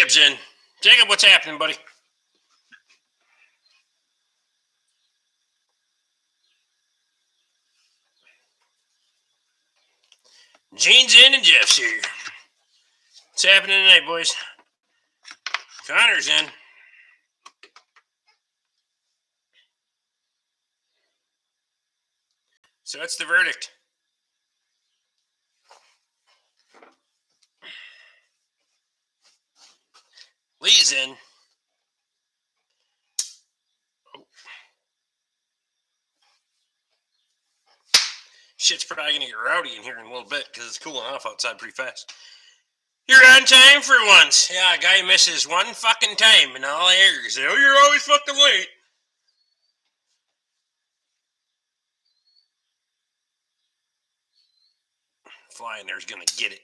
Jacob's in. Jacob, what's happening, buddy? Gene's in and Jeff's here. What's happening tonight, boys? Connor's in. So that's the verdict. Lee's in. Oh. Shit's probably going to get rowdy in here in a little bit because it's cooling off outside pretty fast. You're on time for once. Yeah, a guy misses one fucking time in all airs. Oh, you're always fucking late. Flying there's going to get it.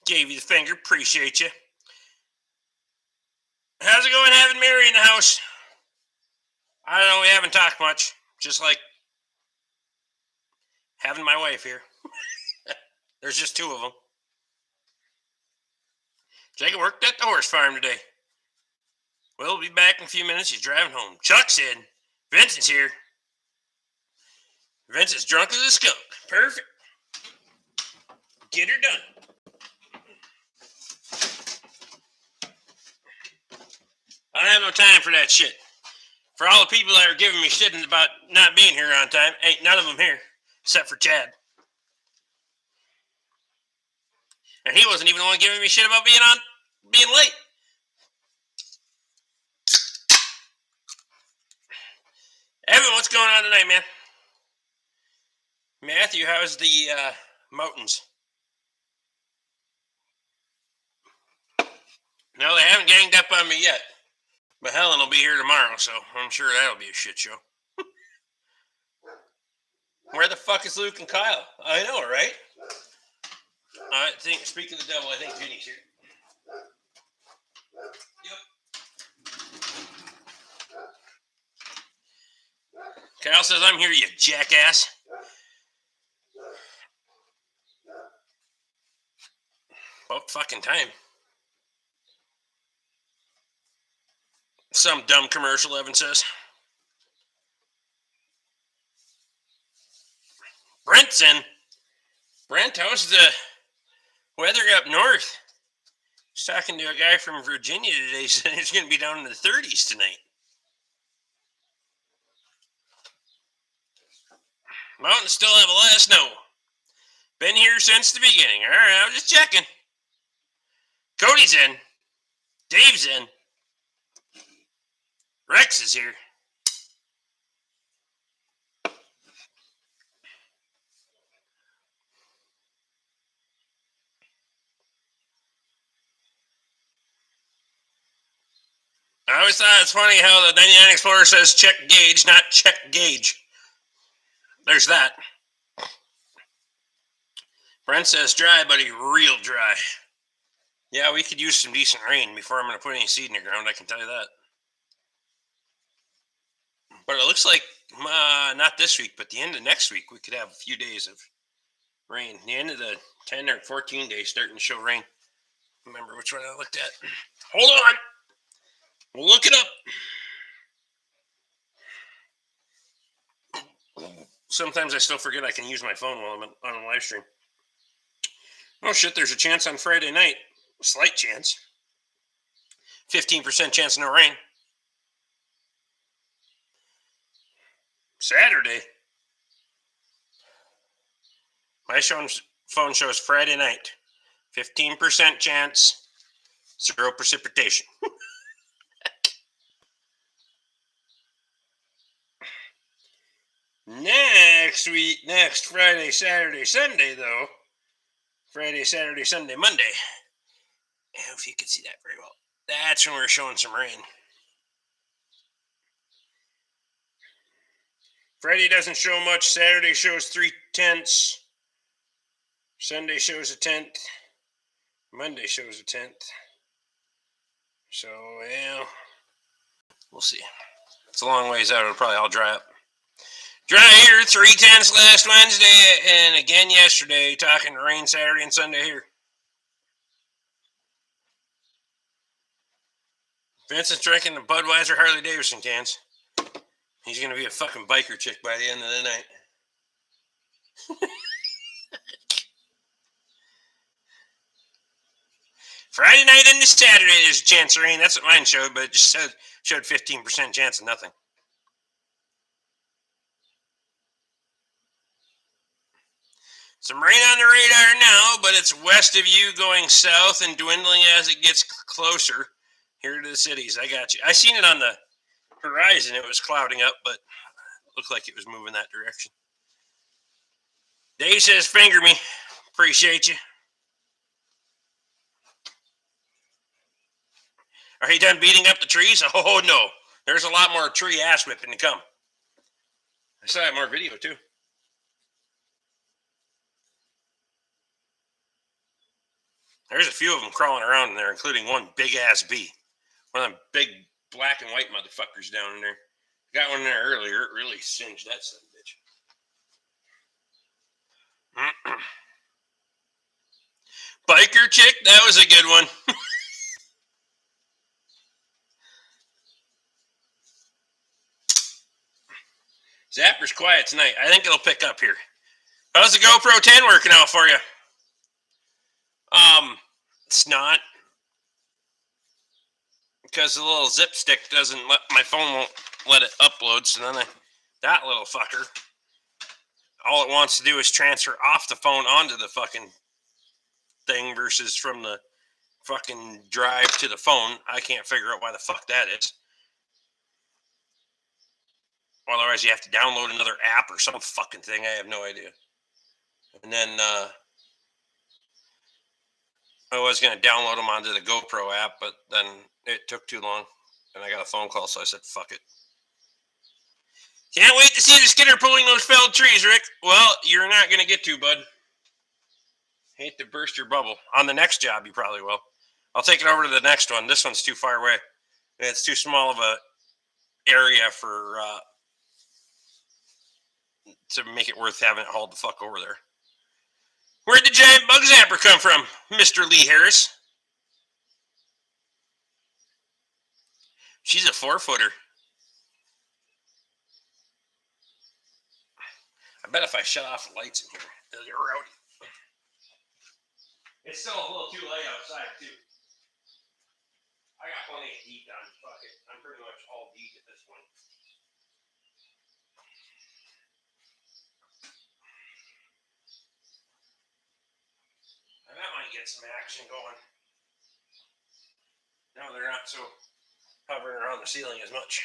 Gave you the finger. Appreciate you. How's it going having Mary in the house? I don't know. We haven't talked much. Just like having my wife here. There's just two of them. Jacob worked at the horse farm today. We'll be back in a few minutes. He's driving home. Chuck's in. Vincent's here. Vincent's drunk as a skunk. Perfect. Get her done. I don't have no time for that shit. For all the people that are giving me shit about not being here on time, ain't none of them here, except for Chad. And he wasn't even the one giving me shit about being late. Evan, what's going on tonight, man? Matthew, how's the mountains? No, they haven't ganged up on me yet. But Helen will be here tomorrow, so I'm sure that'll be a shit show. Where the fuck is Luke and Kyle? I know, right? I think, speak of the devil, I think Ginny's here. Yep. Kyle says, I'm here, you jackass. About fucking time. Some dumb commercial, Evan says. Brent's in. Brent, how's the weather up north? I was talking to a guy from Virginia today, saying it's going to be down in the 30s tonight. Mountains still have a lot of snow. Been here since the beginning. All right, I was just checking. Cody's in. Dave's in. Rex is here. I always thought it's funny how the 99 Explorer says check gauge, not check gauge. There's that. Brent says dry, buddy, real dry. Yeah, we could use some decent rain before I'm going to put any seed in the ground, I can tell you that. But it looks like, not this week, but the end of next week, we could have a few days of rain. The end of the 10 or 14 days starting to show rain. Remember which one I looked at. Hold on. We'll look it up. Sometimes I still forget I can use my phone while I'm on a live stream. Oh shit, there's a chance on Friday night. A slight chance. 15% chance of no rain. Saturday. My phone shows Friday night. 15% chance. 0 precipitation. Next Friday, Saturday, Sunday, though. Friday, Saturday, Sunday, Monday. I don't know if you can see that very well. That's when we're showing some rain. Friday doesn't show much. Saturday shows 3/10. Sunday shows a 1/10. Monday shows a 1/10. So, well, we'll see. It's a long ways out. It'll probably all dry up. Dry here, 3/10 last Wednesday, and again yesterday, talking rain Saturday and Sunday here. Vincent's drinking the Budweiser Harley Davidson cans. He's going to be a fucking biker chick by the end of the night. Friday night into Saturday, there's a chance of rain. That's what mine showed, but it just showed 15% chance of nothing. Some rain on the radar now, but it's west of you going south and dwindling as it gets closer here to the cities. I got you. I seen it on the horizon. It was clouding up, but it looked like it was moving that direction. Dave says, finger me. Appreciate you. Are you done beating up the trees? Oh, no. There's a lot more tree ass whipping to come. I saw that more video, too. There's a few of them crawling around in there, including one big-ass bee. One of them big black and white motherfuckers down in there. Got one in there earlier. It really singed that son of a bitch. Biker chick? That was a good one. Zapper's quiet tonight. I think it'll pick up here. How's the GoPro 10 working out for you? It's not. Because the little zip stick doesn't let, my phone won't let it upload. So then that little fucker, all it wants to do is transfer off the phone onto the fucking thing versus from the fucking drive to the phone. I can't figure out why the fuck that is. Otherwise, you have to download another app or some fucking thing. I have no idea. And then I was going to download them onto the GoPro app, but then it took too long. And I got a phone call, so I said, fuck it. Can't wait to see the skidder pulling those felled trees, Rick. Well, you're not going to get to, bud. Hate to burst your bubble. On the next job, you probably will. I'll take it over to the next one. This one's too far away. It's too small of a area for to make it worth having it hauled the fuck over there. Where'd the giant bug zapper come from, Mr. Lee Harris? She's a 4-footer. I bet if I shut off the lights in here, they'll get rowdy. It's still a little too light outside, too. I got plenty of heat on. Fuck it. I'm pretty much all heat at this point. And that might get some action going. No, they're not so hovering around the ceiling as much.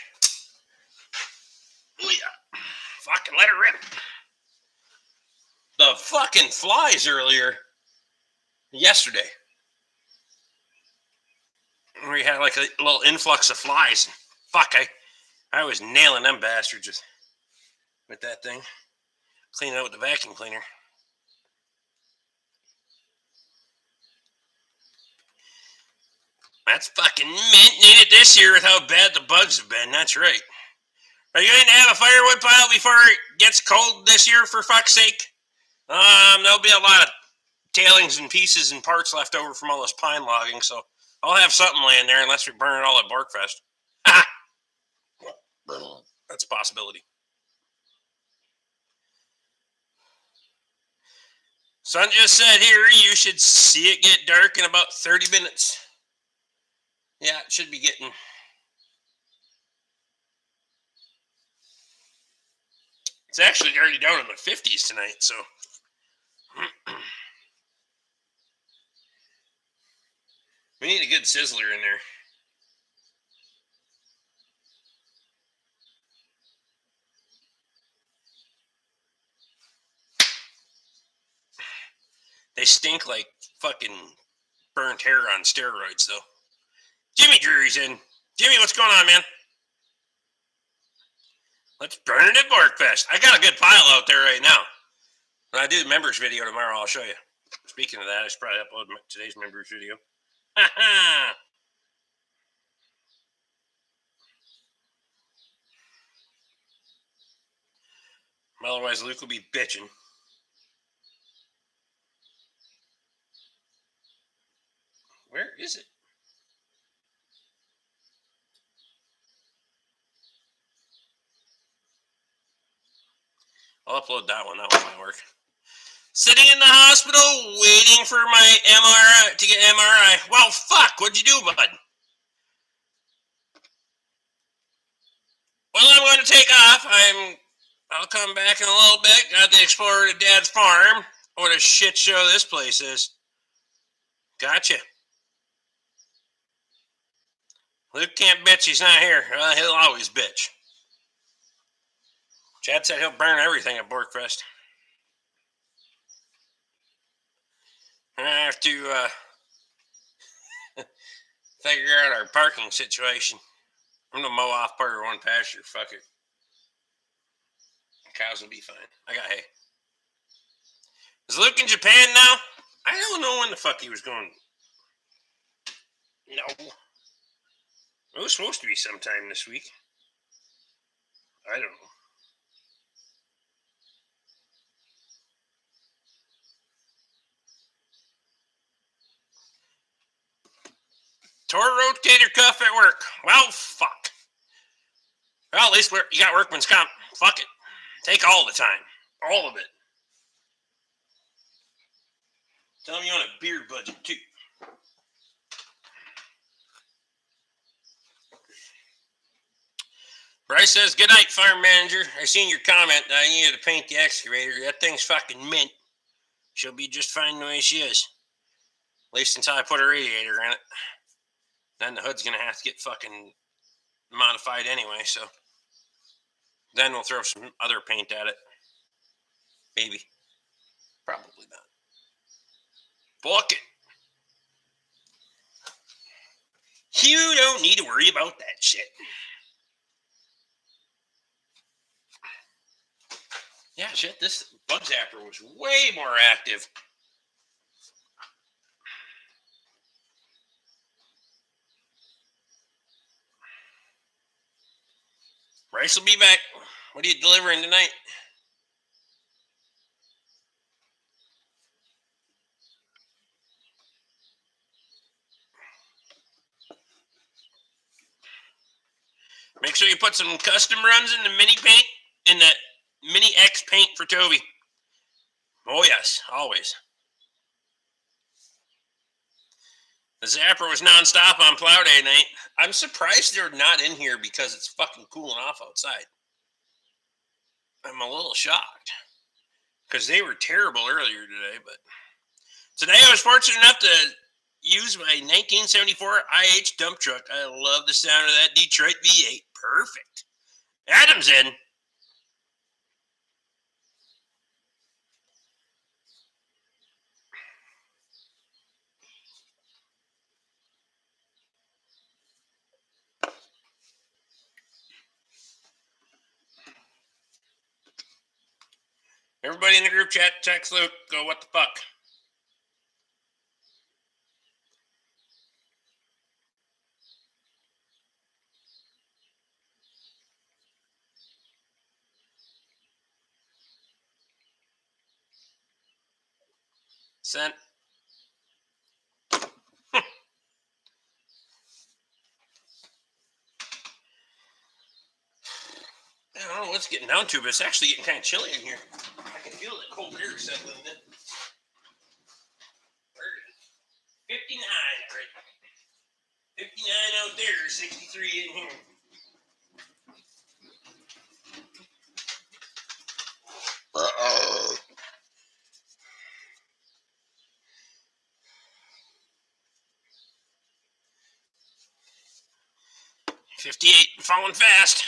Oh, yeah. Fucking let her rip. The fucking flies earlier, yesterday, we had like a little influx of flies. Fuck, I was nailing them bastards with that thing. Cleaning it with the vacuum cleaner. That's fucking mint. Need it this year with how bad the bugs have been. That's right. Are you going to have a firewood pile before it gets cold this year, for fuck's sake? There'll be a lot of tailings and pieces and parts left over from all this pine logging, so I'll have something laying there unless we burn it all at Barkfest. That's a possibility. Son just said here, you should see it get dark in about 30 minutes. Yeah, it should be getting... It's actually already down in the 50s tonight, so... We need a good sizzler in there. They stink like fucking burnt hair on steroids, though. Jimmy Drury's in. Jimmy, what's going on, man? Let's burn it at Barkfest. I got a good pile out there right now. When I do the members video tomorrow, I'll show you. Speaking of that, I should probably upload today's members video. Otherwise, Luke will be bitching. Where is it? I'll upload that one. That one might work. Sitting in the hospital waiting for my MRI to get MRI. Well, fuck. What'd you do, bud? Well, I'm going to take off. I'll come back in a little bit. Got to explore to Dad's farm. What a shit show this place is. Gotcha. Luke can't bitch. He's not here. He'll always bitch. Chad said he'll burn everything at Borkfest. I have to figure out our parking situation. I'm going to mow off part of one pasture. Fuck it. Cows will be fine. I got hay. Is Luke in Japan now? I don't know when the fuck he was going. No. It was supposed to be sometime this week. I don't know. Tore rotator cuff at work. Well, fuck. Well, at least you got workman's comp. Fuck it. Take all the time. All of it. Tell him you want a beer budget, too. Bryce says, good night, farm manager. I seen your comment that I needed to paint the excavator. That thing's fucking mint. She'll be just fine the way she is. At least until I put a radiator in it. Then the hood's going to have to get fucking modified anyway, so. Then we'll throw some other paint at it. Maybe. Probably not. Fuck it. You don't need to worry about that shit. Yeah, shit, this bug zapper was way more active. Bryce will be back. What are you delivering tonight? Make sure you put some custom runs in the mini paint, in the mini X paint for Toby. Oh yes, always. The zapper was nonstop on plow day night. I'm surprised they're not in here because it's fucking cooling off outside. I'm a little shocked because they were terrible earlier today. But today I was fortunate enough to use my 1974 IH dump truck. I love the sound of that Detroit V8. Perfect. Adam's in. Everybody in the group chat, text Luke, go, what the fuck? Sent. I don't know what's getting down to, but it's actually getting kind of chilly in here. I can feel the cold air settling in. 59 right now. 59 out there, 63 in here. Uh-oh. $58 falling fast.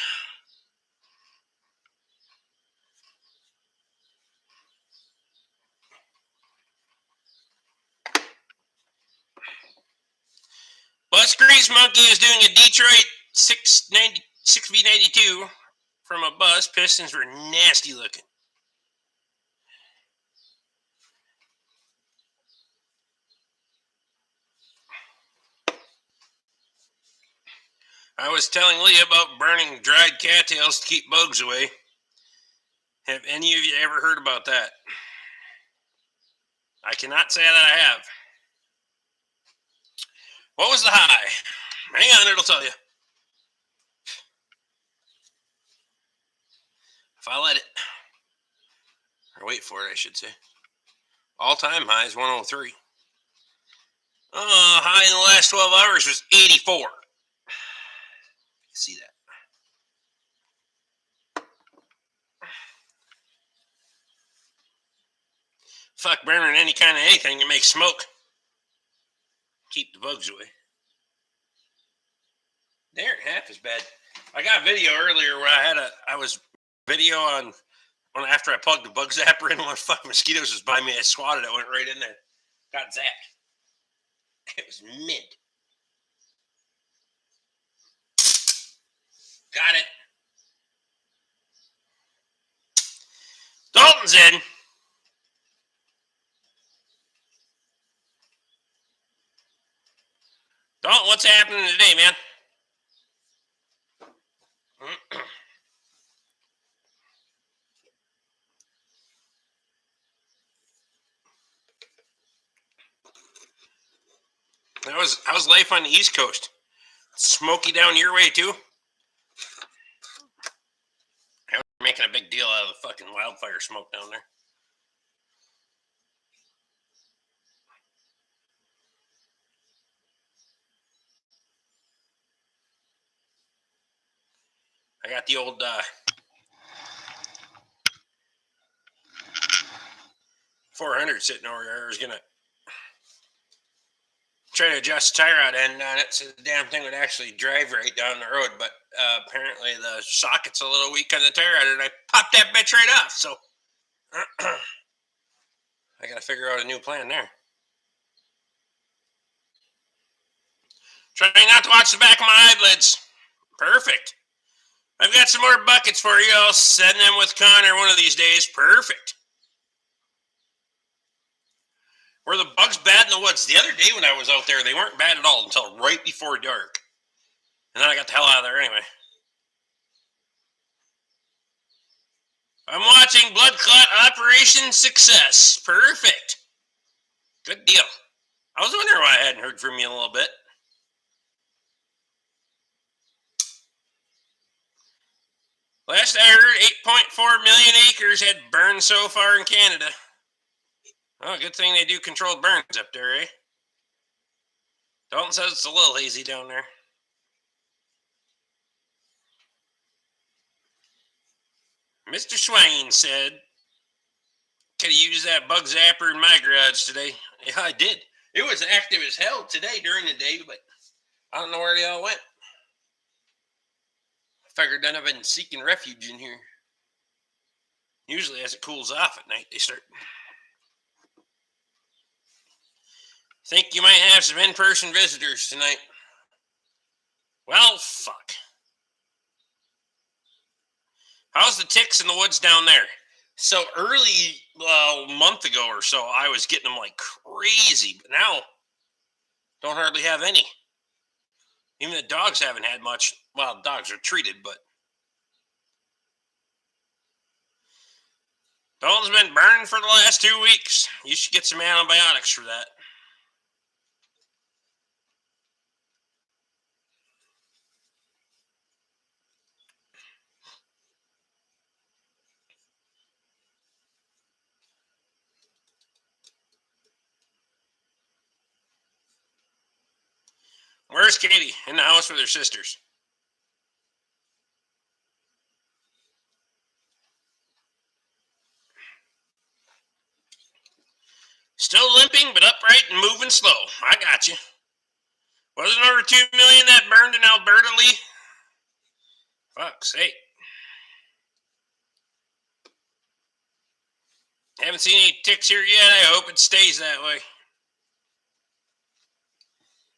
Bus Grease Monkey is doing a Detroit 6V92 from a bus. Pistons were nasty looking. I was telling Leah about burning dried cattails to keep bugs away. Have any of you ever heard about that? I cannot say that I have. What was the high? Hang on, it'll tell you. If I let it. Or wait for it, I should say. All-time high is 103. High in the last 12 hours was 84. See that? Fuck burning any kind of anything to make smoke. Keep the bugs away. They aren't half as bad. I got a video earlier where I was video on after I plugged the bug zapper in, one fucking mosquitoes was by me. I swatted it, went right in there. Got zapped. It was mint. Got it. Dalton's in. Dalton, what's happening today, man? How's life on the East Coast? Smoky down your way too? They're making a big deal out of the fucking wildfire smoke down there. I got the old 400 sitting over there. I was gonna try to adjust the tie rod end on it so the damn thing would actually drive right down the road, but apparently the socket's a little weak on the tie rod, and I popped that bitch right off. So I gotta figure out a new plan there. Trying not to watch the back of my eyelids. Perfect. I've got some more buckets for you. I'll send them with Connor one of these days. Perfect. Were the bugs bad in the woods? The other day when I was out there, they weren't bad at all until right before dark. And then I got the hell out of there anyway. I'm watching Blood Clot Operation Success. Perfect. Good deal. I was wondering why I hadn't heard from you in a little bit. Last I heard, 8.4 million acres had burned so far in Canada. Oh, good thing they do controlled burns up there, eh? Dalton says it's a little hazy down there. Mr. Swain said, could have used that bug zapper in my garage today. Yeah, I did. It was active as hell today during the day, but I don't know where they all went. I figured then I've been seeking refuge in here. Usually as it cools off at night, they start. Think you might have some in-person visitors tonight. Well, fuck. How's the ticks in the woods down there? So early, a month ago or so, I was getting them like crazy, but now don't hardly have any. Even the dogs haven't had much. Well, dogs are treated, but Dalton's been burned for the last 2 weeks. You should get some antibiotics for that. Where's Katie? In the house with her sisters. Still limping, but upright and moving slow. I got you. Wasn't over 2 million that burned in Alberta, Lee? Fuck's sake. Haven't seen any ticks here yet. I hope it stays that way.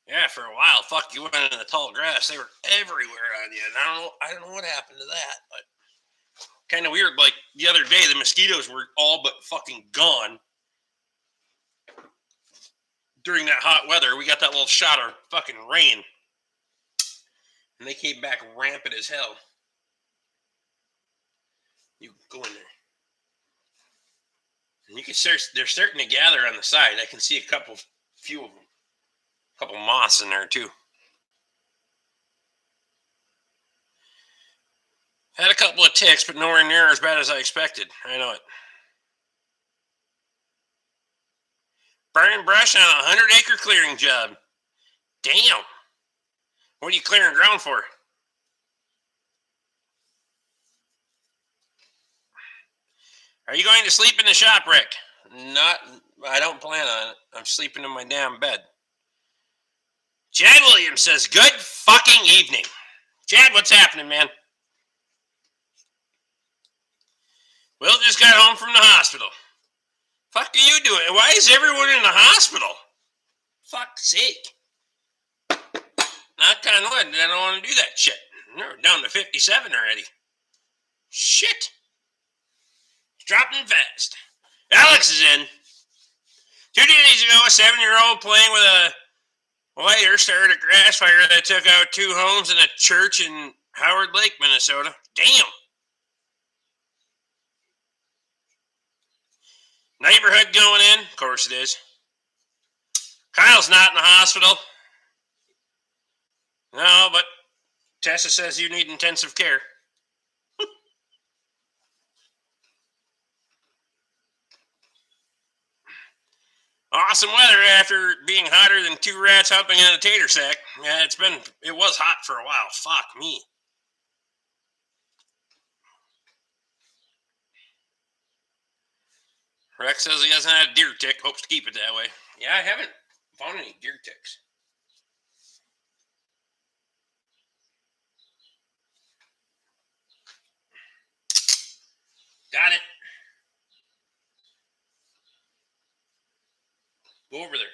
Yeah, for a while, fuck, you went in the tall grass. They were everywhere on you. And I don't know what happened to that, but kind of weird. Like the other day, the mosquitoes were all but fucking gone. During that hot weather, we got that little shot of fucking rain. And they came back rampant as hell. You go in there. And you can start, they're starting to gather on the side. I can see a few of them. A couple moths in there too. Had a couple of ticks, but nowhere near as bad as I expected. I know it. Burning brush on a 100-acre clearing job. Damn. What are you clearing ground for? Are you going to sleep in the shop, Rick? Not. I don't plan on it. I'm sleeping in my damn bed. Chad Williams says, good fucking evening. Chad, what's happening, man? Will just got home from the hospital. Fuck are you doing? Why is everyone in the hospital? Fuck's sake. Knock on wood, I don't want to do that shit. We're down to 57 already. Shit. It's dropping fast. Alex is in. 2 days ago, a 7-year-old playing with a lighter started a grass fire that took out 2 homes and a church in Howard Lake, Minnesota. Damn. Neighborhood going in? Of course it is. Kyle's not in the hospital. No, but Tessa says you need intensive care. Awesome weather after being hotter than 2 rats humping in a tater sack. Yeah, it was hot for a while. Fuck me. Rex says he hasn't had a deer tick. Hopes to keep it that way. Yeah, I haven't found any deer ticks. Got it. Go over there.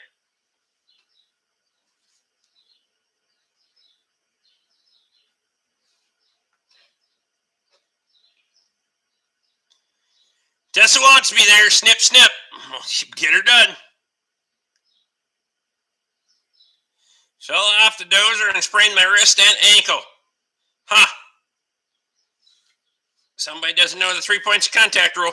Tessa wants me there. Snip, snip. Get her done. Fell off the dozer and sprained my wrist and ankle. Huh. Somebody doesn't know the 3 points of contact rule.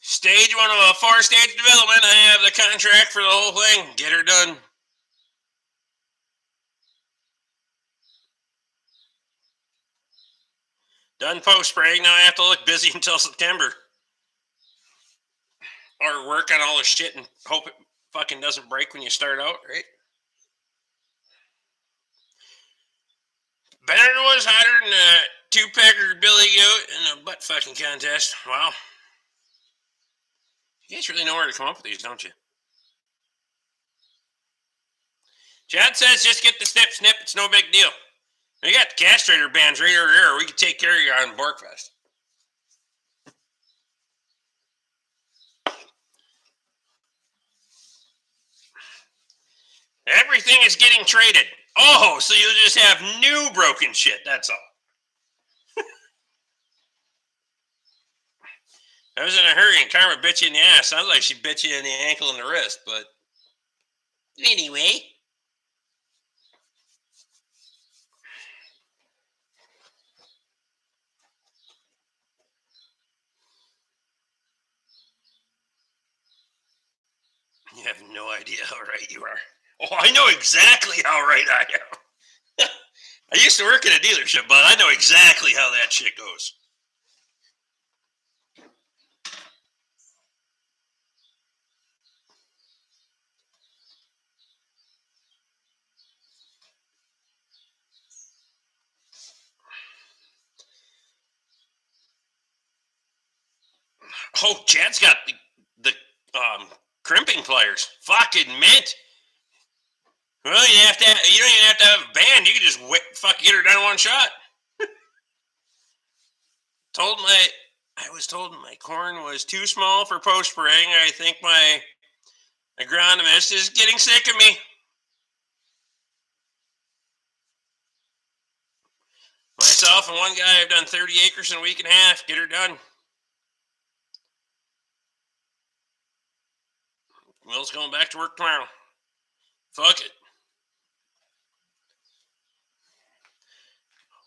Stage 1 of a 4-stage development. I have the contract for the whole thing. Get her done. Done post-spraying. Now I have to look busy until September. Or work on all the shit and hope it fucking doesn't break when you start out, right? Bennett was hotter than a 2-pecker Billy Goat in a butt fucking contest. Wow. You guys really know where to come up with these, don't you? Chad says just get the snip, snip. It's no big deal. We got the castrator bands right over here. We can take care of you on Borkfest. Everything is getting traded. Oh, so you'll just have new broken shit. That's all. I was in a hurry and Karma bit you in the ass. Sounds like she bit you in the ankle and the wrist, but anyway. You have no idea how right you are. Oh, I know exactly how right I am. I used to work at a dealership, but I know exactly how that shit goes. Oh, Chad's got the crimping pliers. Fucking mint. Well, you don't even have to have a band. You can just get her done in one shot. I was told my corn was too small for post spraying. I think my agronomist is getting sick of me. Myself and one guy have done 30 acres in a week and a half. Get her done. Will's going back to work tomorrow. Fuck it.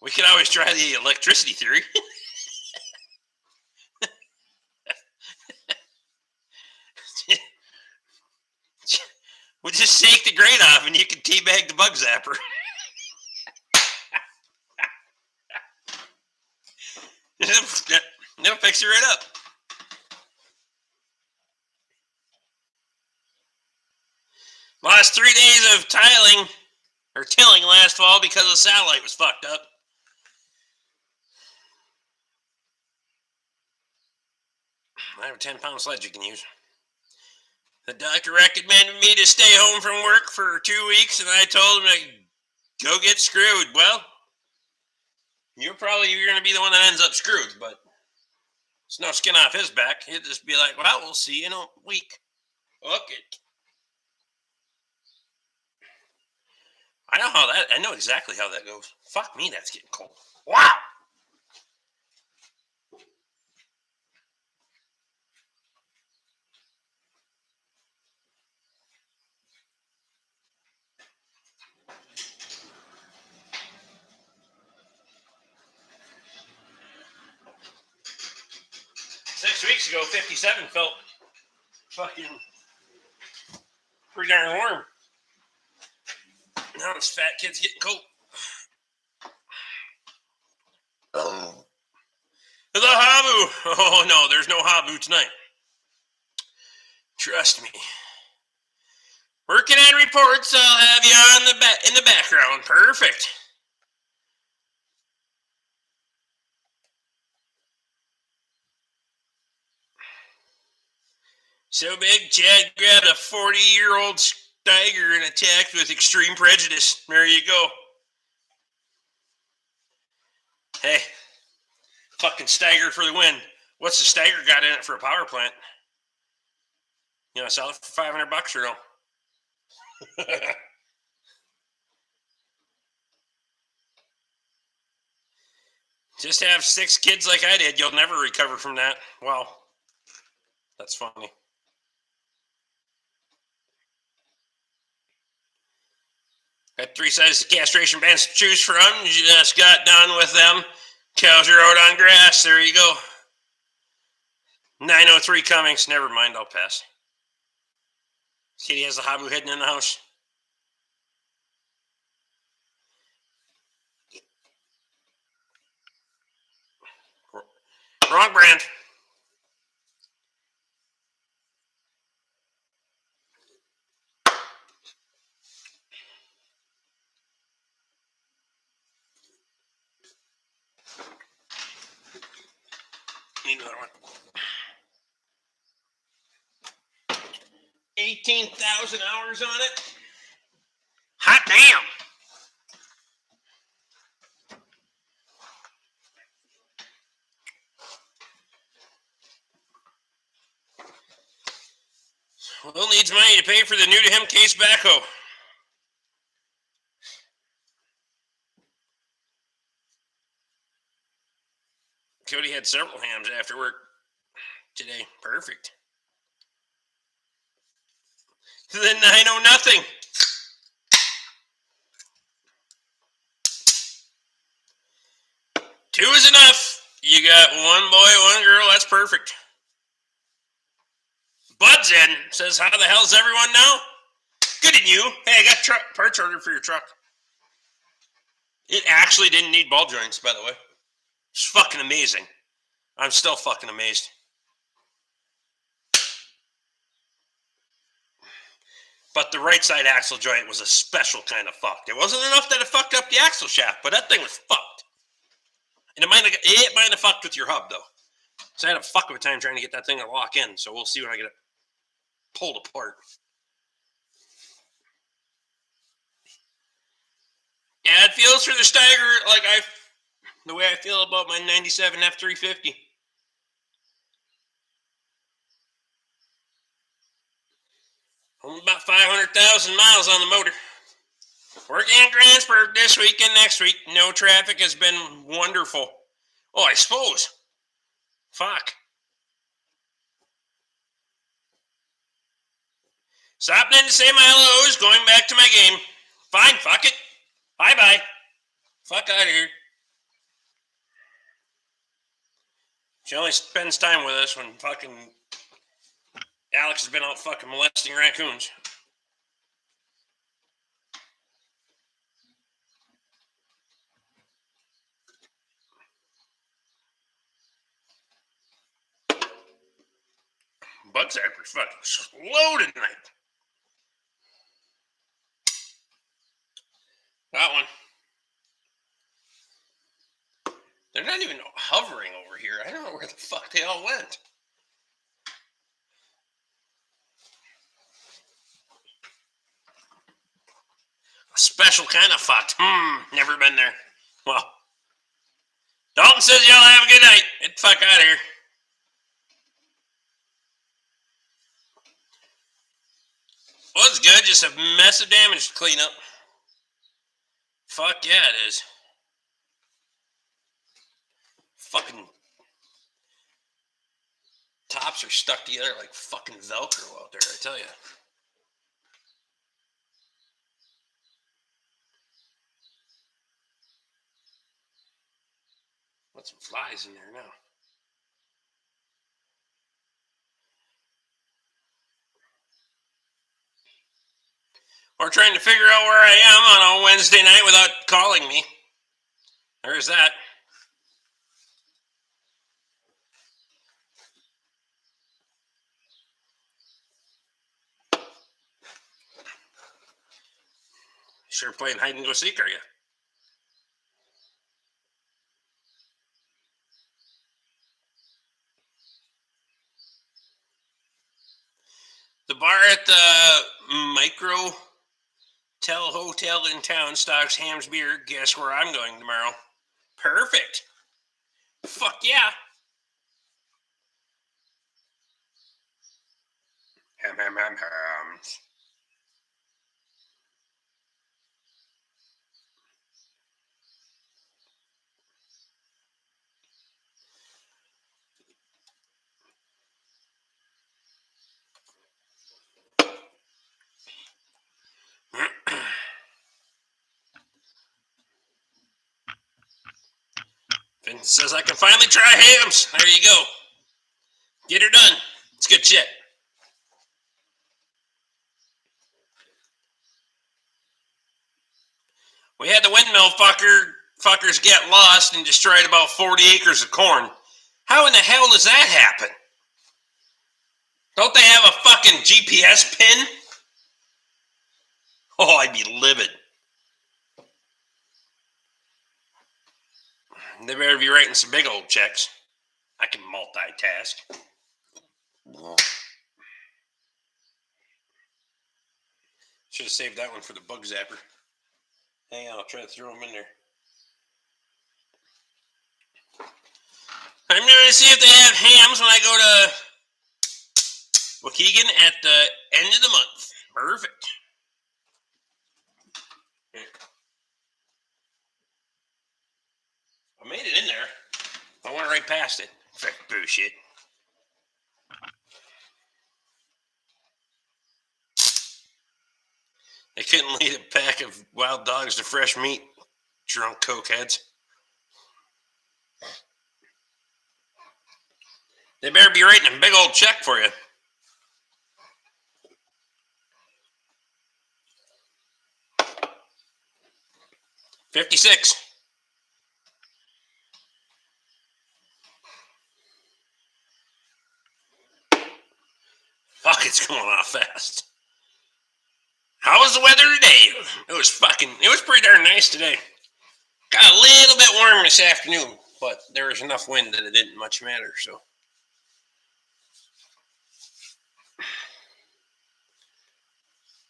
We could always try the electricity theory. We'll just shake the grate off and you can teabag the bug zapper. They'll fix it right up. Last 3 days of tilling last fall because the satellite was fucked up. I have a 10-pound sledge you can use. The doctor recommended me to stay home from work for 2 weeks, and I told him to go get screwed. Well, you're going to be the one that ends up screwed, but it's no skin off his back. He'll just be like, well, we'll see you in a week. Okay. I know exactly how that goes. Fuck me, that's getting cold. Wow! Weeks ago, 57 felt fucking pretty darn warm. Now this fat kid's getting cold. The Habu! Oh no, there's no Habu tonight. Trust me. Working on reports, I'll have you in the background. Perfect. So big, Chad grabbed a 40-year-old Steiger and attacked with extreme prejudice. There you go. Hey, fucking Steiger for the win. What's the Steiger got in it for a power plant? You know, sell it for $500 or no? Just have 6 kids like I did. You'll never recover from that. Wow. That's funny. Got 3 sizes of castration bands to choose from. Just got done with them. Cows are out on grass. There you go. 903 Cummings. Never mind. I'll pass. Kitty has the Habu hidden in the house. Wrong brand. Need another one. 18,000 hours on it. Hot damn. Will needs money to pay for the new to him case backhoe. Cody had several hams after work today. Perfect. The 9-0 nothing. Two is enough. You got one boy, one girl. That's perfect. Bud's in. Says, how the hell's everyone now? Good in you. Hey, I got parts ordered for your truck. It actually didn't need ball joints, by the way. It's fucking amazing. I'm still fucking amazed. But the right side axle joint was a special kind of fucked. It wasn't enough that it fucked up the axle shaft, but that thing was fucked. And it might have fucked with your hub, though. So I had a fuck of a time trying to get that thing to lock in. So we'll see when I get it pulled apart. Yeah, it feels for the Steiger like the way I feel about my 97 F350. Only about 500,000 miles on the motor. Working in Grantsburg this week and next week. No traffic has been wonderful. Oh, I suppose. Fuck. Stopping in to say my hellos, going back to my game. Fine, fuck it. Bye-bye. Fuck out of here. She only spends time with us when fucking Alex has been out fucking molesting raccoons. bug zapper's fucking slow tonight. That one. They're not even hovering over here. I don't know where the fuck they all went. A special kind of fucked. Never been there. Well, Dalton says y'all have a good night. Get the fuck out of here. Well, it's good. Just a mess of damage to clean up. Fuck yeah, it is. Fucking tops are stuck together like fucking Velcro out there, I tell you. Got some flies in there now. Or trying to figure out where I am on a Wednesday night without calling me. There's that. Sure playing hide and go seek, are you? The bar at the Micro Tel Hotel in town stocks Ham's beer. Guess where I'm going tomorrow? Perfect. Fuck yeah. Hams. Vince says I can finally try hams. There you go. Get her done. It's good shit. We had the windmill fuckers get lost and destroyed about 40 acres of corn. How in the hell does that happen? Don't they have a fucking GPS pin? Oh, I'd be livid. They better be writing some big old checks. I can multitask. Should have saved that one for the bug zapper. Hang on, I'll try to throw them in there. I'm going to see if they have hams when I go to Waukegan at the end of the month. Perfect. I made it in there. I went right past it. Frick bullshit. They couldn't lead a pack of wild dogs to fresh meat. Drunk cokeheads. They better be writing a big old check for you. $56. Fuck, it's going off fast. How was the weather today? It was pretty darn nice today. Got a little bit warm this afternoon, but there was enough wind that it didn't much matter, so.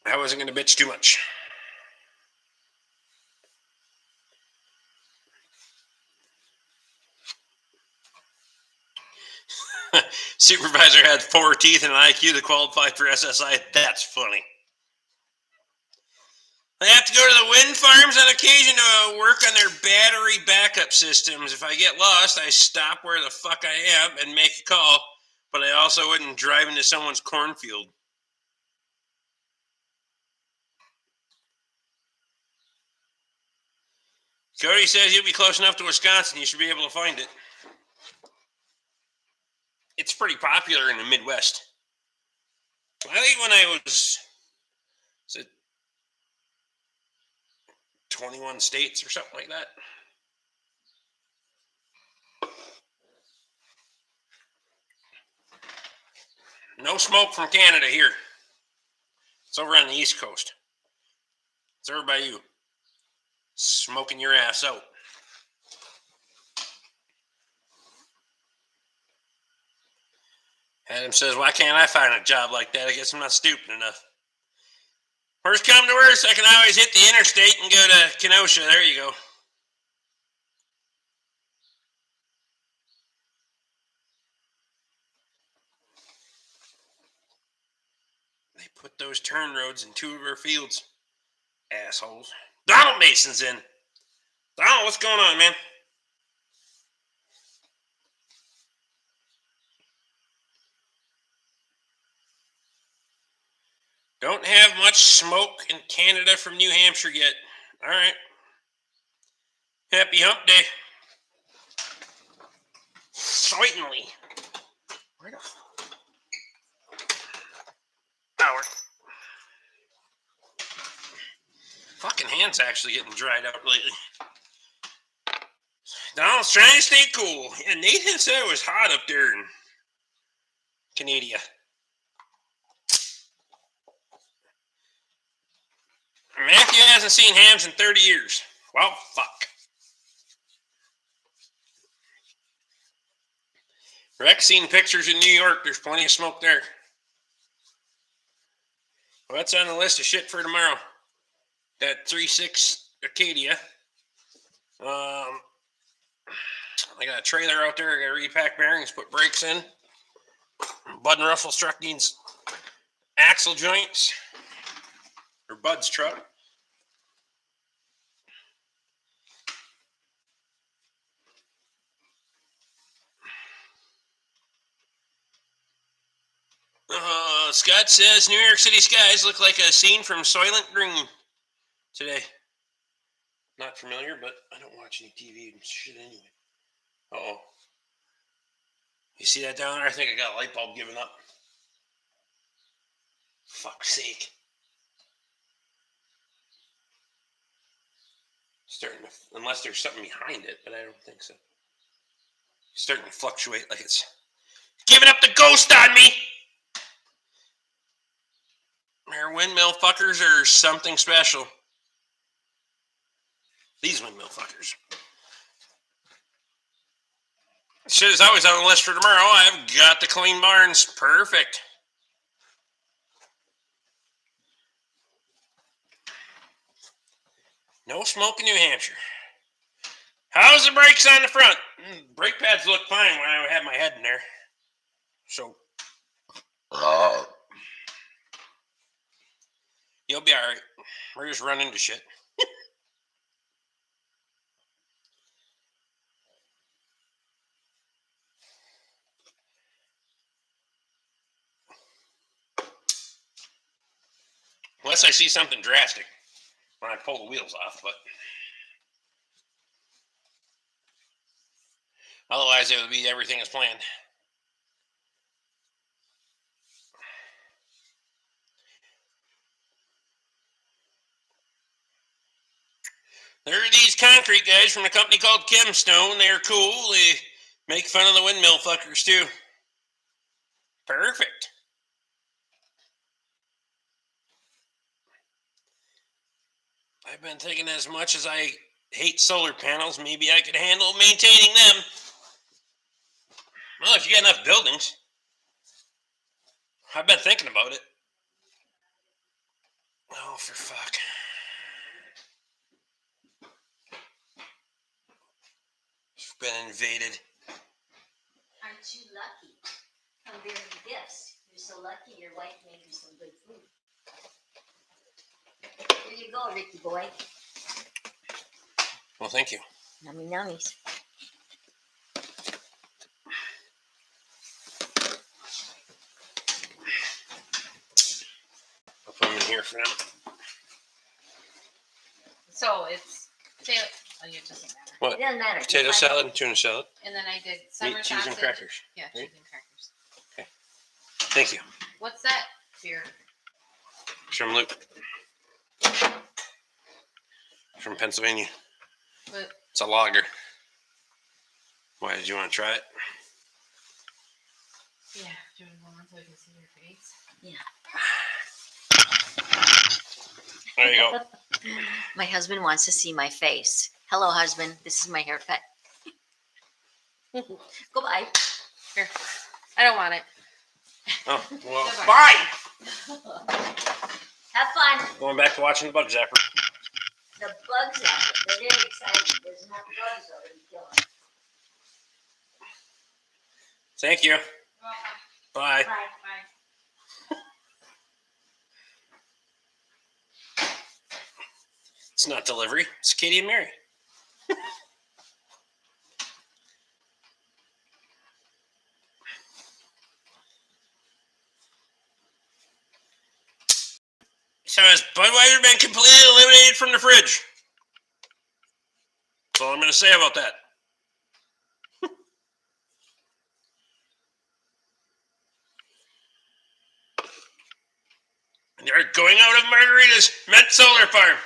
I wasn't going to bitch too much. Supervisor had 4 teeth and an IQ that qualified for SSI. That's funny. I have to go to the wind farms on occasion to work on their battery backup systems. If I get lost, I stop where the fuck I am and make a call, but I also wouldn't drive into someone's cornfield. Cody says you'll be close enough to Wisconsin, you should be able to find it. It's pretty popular in the Midwest. I think when I was 21 states or something like that. No smoke from Canada here. It's over on the East Coast. It's over by you. Smoking your ass out. Adam says, why can't I find a job like that? I guess I'm not stupid enough. Worst come to worst, I can always hit the interstate and go to Kenosha. There you go. They put those turn roads in two of our fields. Assholes. Donald Mason's in. Donald, what's going on, man? Don't have much smoke in Canada from New Hampshire yet. All right. Happy hump day. Certainly. Where the hour? Fucking hand's actually getting dried out lately. Donald's trying to stay cool. Yeah, Nathan said it was hot up there in Canada. Matthew hasn't seen hams in 30 years. Well, fuck. Rex seen pictures in New York. There's plenty of smoke there. Well, that's on the list of shit for tomorrow. That 3.6 Acadia. I got a trailer out there. I got to repack bearings, put brakes in. Bud and Russell's truck needs axle joints. Or Bud's truck. Scott says New York City skies look like a scene from Soylent Green today. Not familiar, but I don't watch any TV and shit anyway. Uh-oh. You see that down there? I think I got a light bulb giving up. Fuck's sake. Starting to, unless there's something behind it, but I don't think so. Starting to fluctuate like it's giving up the ghost on me. Their windmill fuckers are something special. These windmill fuckers. Shit is always on the list for tomorrow. I've got the clean barns. Perfect. No smoke in New Hampshire. How's the brakes on the front? Brake pads look fine when I have my head in there. So, you'll be all right. We're just running into shit. Unless I see something drastic when I pull the wheels off, but otherwise it would be everything as planned. There are these concrete guys from a company called Chemstone. They're cool. They make fun of the windmill fuckers too. Perfect. I've been thinking as much as I hate solar panels, maybe I could handle maintaining them. Well, if you got enough buildings. I've been thinking about it. Oh, for fuck. We've been invaded. Aren't you lucky? Come bearing gifts. You're so lucky your wife made you some good food. Here you go, Ricky boy. Well, thank you. Nummy nummies. I'll put them in here for now. So it's potato. Oh, it doesn't matter. What? It doesn't matter. Potato salad and tuna salad. And then I did summer Meat, cheese, sausage. and crackers. Yeah, Right? cheese and crackers. Thank you. What's that beer? From Luke. From Pennsylvania. But It's a lager. Why, did you want to try it? yeah. Do you want to go on so I can see your face? There you go. My husband wants to see my face. Hello, husband. This is my haircut. Goodbye. Here. I don't want it. Oh, well, Goodbye. bye. Have fun. Going back to watching the Bug Zapper. The bugs out. They're very exciting. There's enough bugs already killing. Thank you. Bye. Bye. Bye. It's not delivery. It's Katie and Mary. So has Budweiser been completely eliminated from the fridge? That's all I'm going to say about that. And they're going out of margaritas. Met Solar Farm.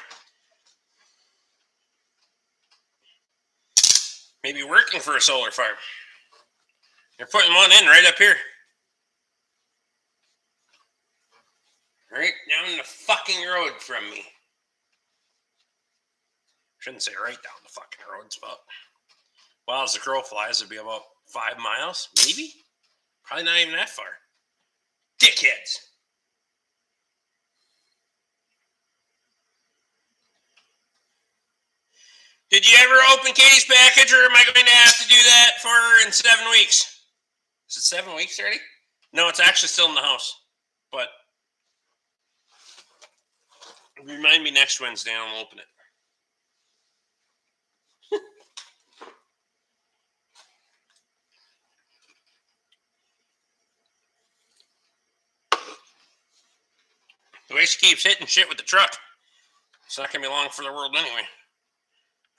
Maybe working for a solar farm. They're putting one in right up here. Right down the fucking road from me. Shouldn't say right down the fucking road. It's about, well, as the crow flies, it'd be about 5 miles, maybe? Probably not even that far. Dickheads. Did you ever open Katie's package, or am I going to have to do that for her in 7 weeks? Is it 7 weeks already? No, it's actually still in the house. But remind me next Wednesday and I'll open it. The way she keeps hitting shit with the truck, it's not going to be long for the world anyway.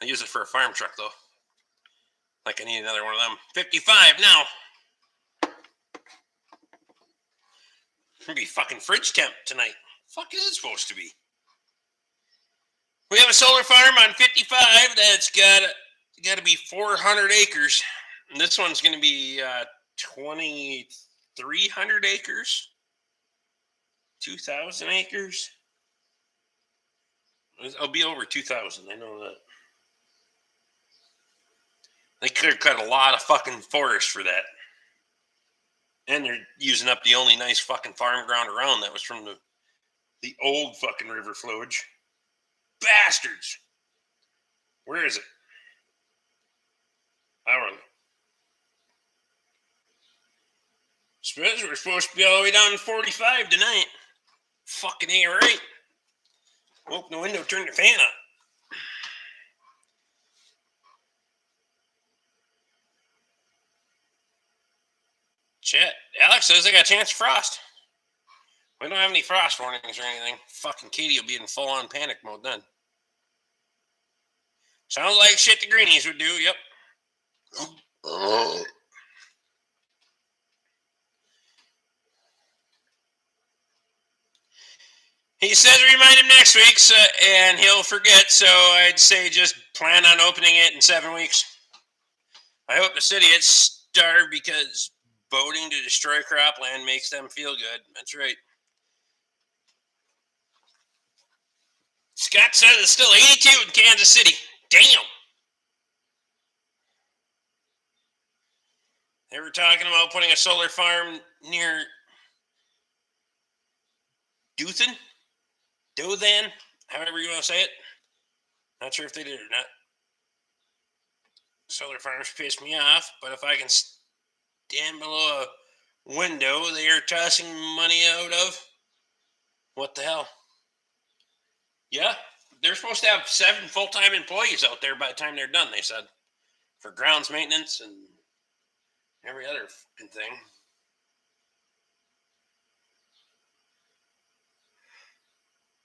I use it for a farm truck, though. Like I need another one of them. 55 now. It's going to be fucking fridge temp tonight. Fuck is it supposed to be? We have a solar farm on 55 that's got to be 400 acres. And this one's going to be 2,300 acres. 2,000 acres. It'll be over 2,000. I know that. They could have cut a lot of fucking forest for that. And they're using up the only nice fucking farm ground around that was from the old fucking river flowage. Bastards! Where is it? Hourly. Suppose we're supposed to be all the way down to 45 tonight. Fucking ain't right. Open the window, turn the fan up. Shit. Alex says I got a chance of frost. We don't have any frost warnings or anything. Fucking Katie will be in full-on panic mode then. Sounds like shit the greenies would do, yep. He says remind him next week, and he'll forget, so I'd say just plan on opening it in 7 weeks. I hope the city gets starved because voting to destroy cropland makes them feel good. That's right. Scott says it's still 82 in Kansas City. Damn. They were talking about putting a solar farm near Dothan, however you want to say it. Not sure if they did or not. Solar farms piss me off, but if I can stand below a window they are tossing money out of, what the hell? Yeah, they're supposed to have 7 full-time employees out there by the time they're done, they said, for grounds maintenance and every other fucking thing.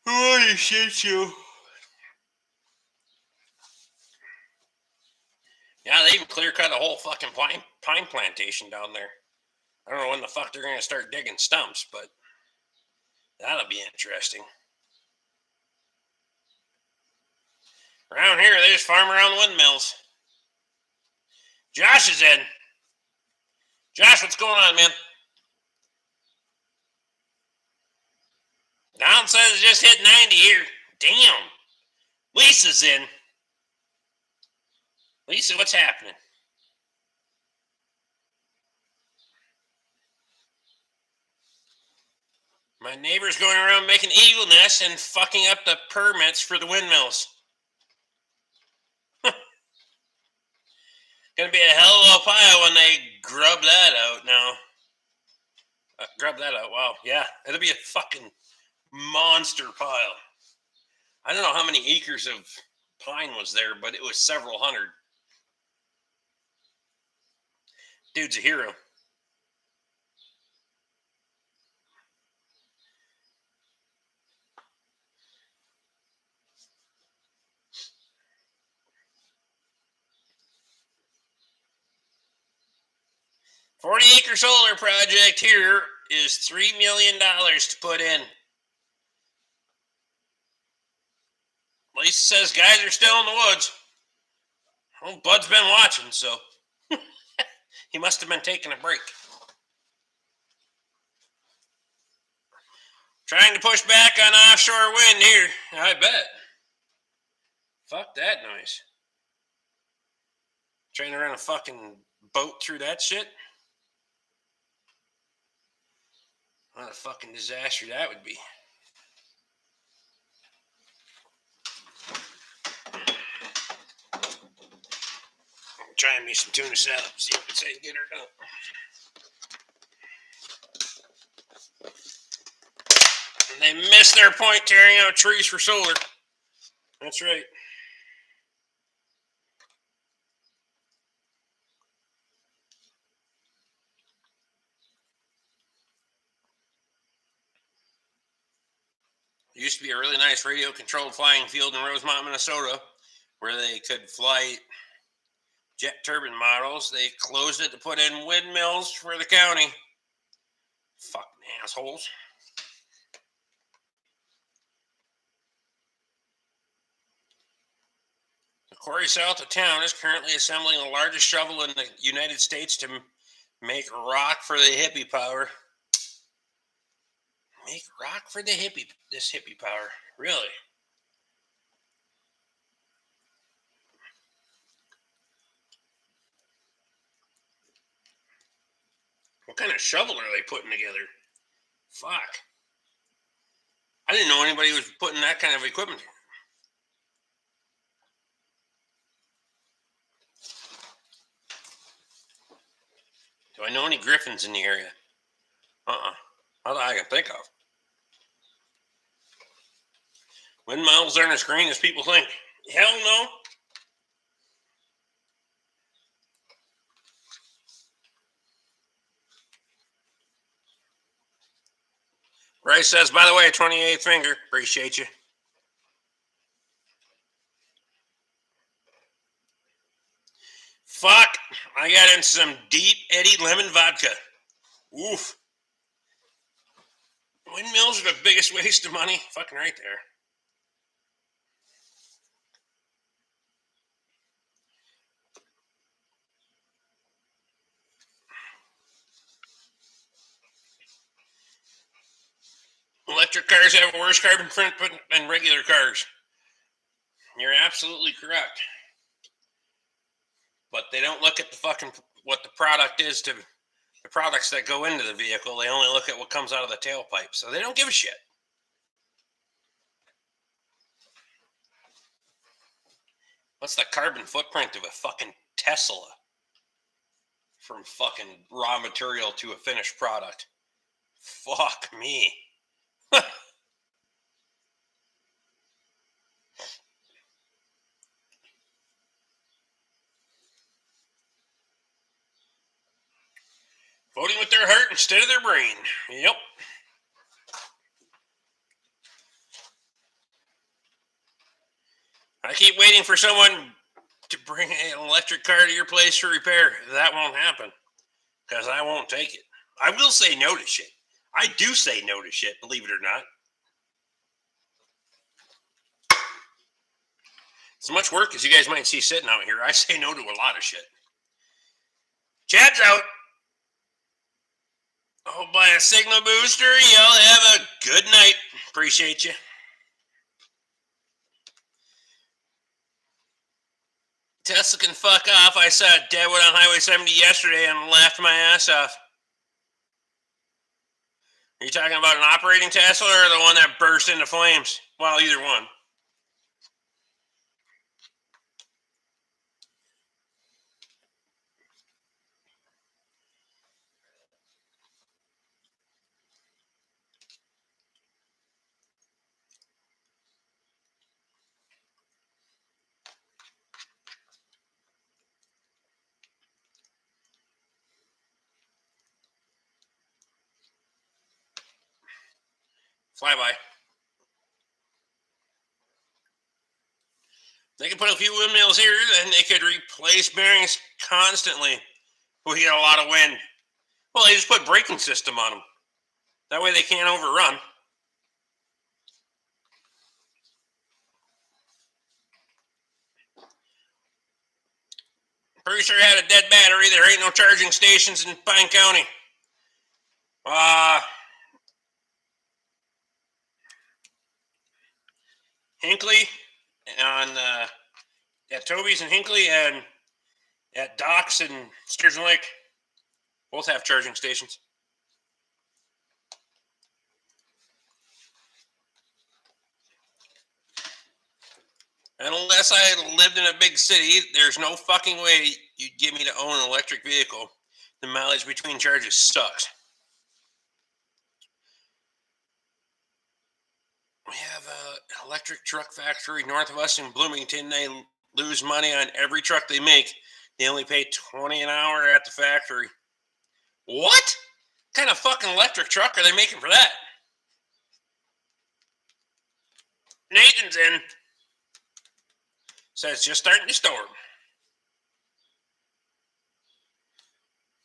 Holy shit, you. Yeah, they even clear-cut a whole fucking pine plantation down there. I don't know when the fuck they're going to start digging stumps, but that'll be interesting. Around here, they just farm around windmills. Josh is in. Josh, what's going on, man? Don says it just hit 90 here. Damn. Lisa's in. Lisa, what's happening? My neighbor's going around making eagle nests and fucking up the permits for the windmills. Gonna be a hell of a pile when they grub that out now. Grub that out. Wow. Yeah. It'll be a fucking monster pile. I don't know how many acres of pine was there, but it was several hundred. Dude's a hero. $40-acre solar project here is $3 million to put in. Lisa says guys are still in the woods. Well, Bud's been watching, so he must have been taking a break. Trying to push back on offshore wind here. I bet. Fuck that noise. Trying to run a fucking boat through that shit? What a fucking disaster that would be. Trying me some tuna salad. See if it's any good or not. And they missed their point tearing out trees for solar. That's right. There used to be a really nice radio-controlled flying field in Rosemont, Minnesota, where they could fly jet turbine models. They closed it to put in windmills for the county. Fucking assholes. The quarry south of town is currently assembling the largest shovel in the United States to make rock for the hippie power. Make rock for this hippie power. Really? What kind of shovel are they putting together? Fuck. I didn't know anybody was putting that kind of equipment. Do I know any Griffins in the area? Not that I can think of. Windmills aren't as green as people think. Hell no. Bryce says, by the way, 28th finger. Appreciate you. Fuck. I got into some deep Eddie lemon vodka. Oof. Windmills are the biggest waste of money. Fucking right there. Electric cars have a worse carbon footprint than regular cars. You're absolutely correct. But they don't look at the fucking what the product is to the products that go into the vehicle. They only look at what comes out of the tailpipe. So they don't give a shit. What's the carbon footprint of a fucking Tesla? From fucking raw material to a finished product. Fuck me. Voting with their heart instead of their brain. Yep. I keep waiting for someone to bring an electric car to your place for repair. That won't happen. Because I won't take it. I will say no to shit. I do say no to shit, believe it or not. As much work as you guys might see sitting out here, I say no to a lot of shit. Chad's out. Oh, buy a signal booster. Y'all have a good night. Appreciate you. Tesla can fuck off. I saw Deadwood on Highway 70 yesterday and laughed my ass off. Are you talking about an operating Tesla or the one that burst into flames? Well, either one. Flyby. They could put a few windmills here, then they could replace bearings constantly. We get a lot of wind. Well, they just put braking system on them. That way they can't overrun. Pretty sure it had a dead battery. There ain't no charging stations in Pine County. Hinckley on at Toby's and Hinckley and at Docks and Sturgeon Lake both have charging stations. And unless I lived in a big city, there's no fucking way you'd get me to own an electric vehicle. The mileage between charges sucks. We have an electric truck factory north of us in Bloomington. They lose money on every truck they make. They only pay $20 an hour at the factory. What kind of fucking electric truck are they making for that? Nathan's in. Says just starting to storm.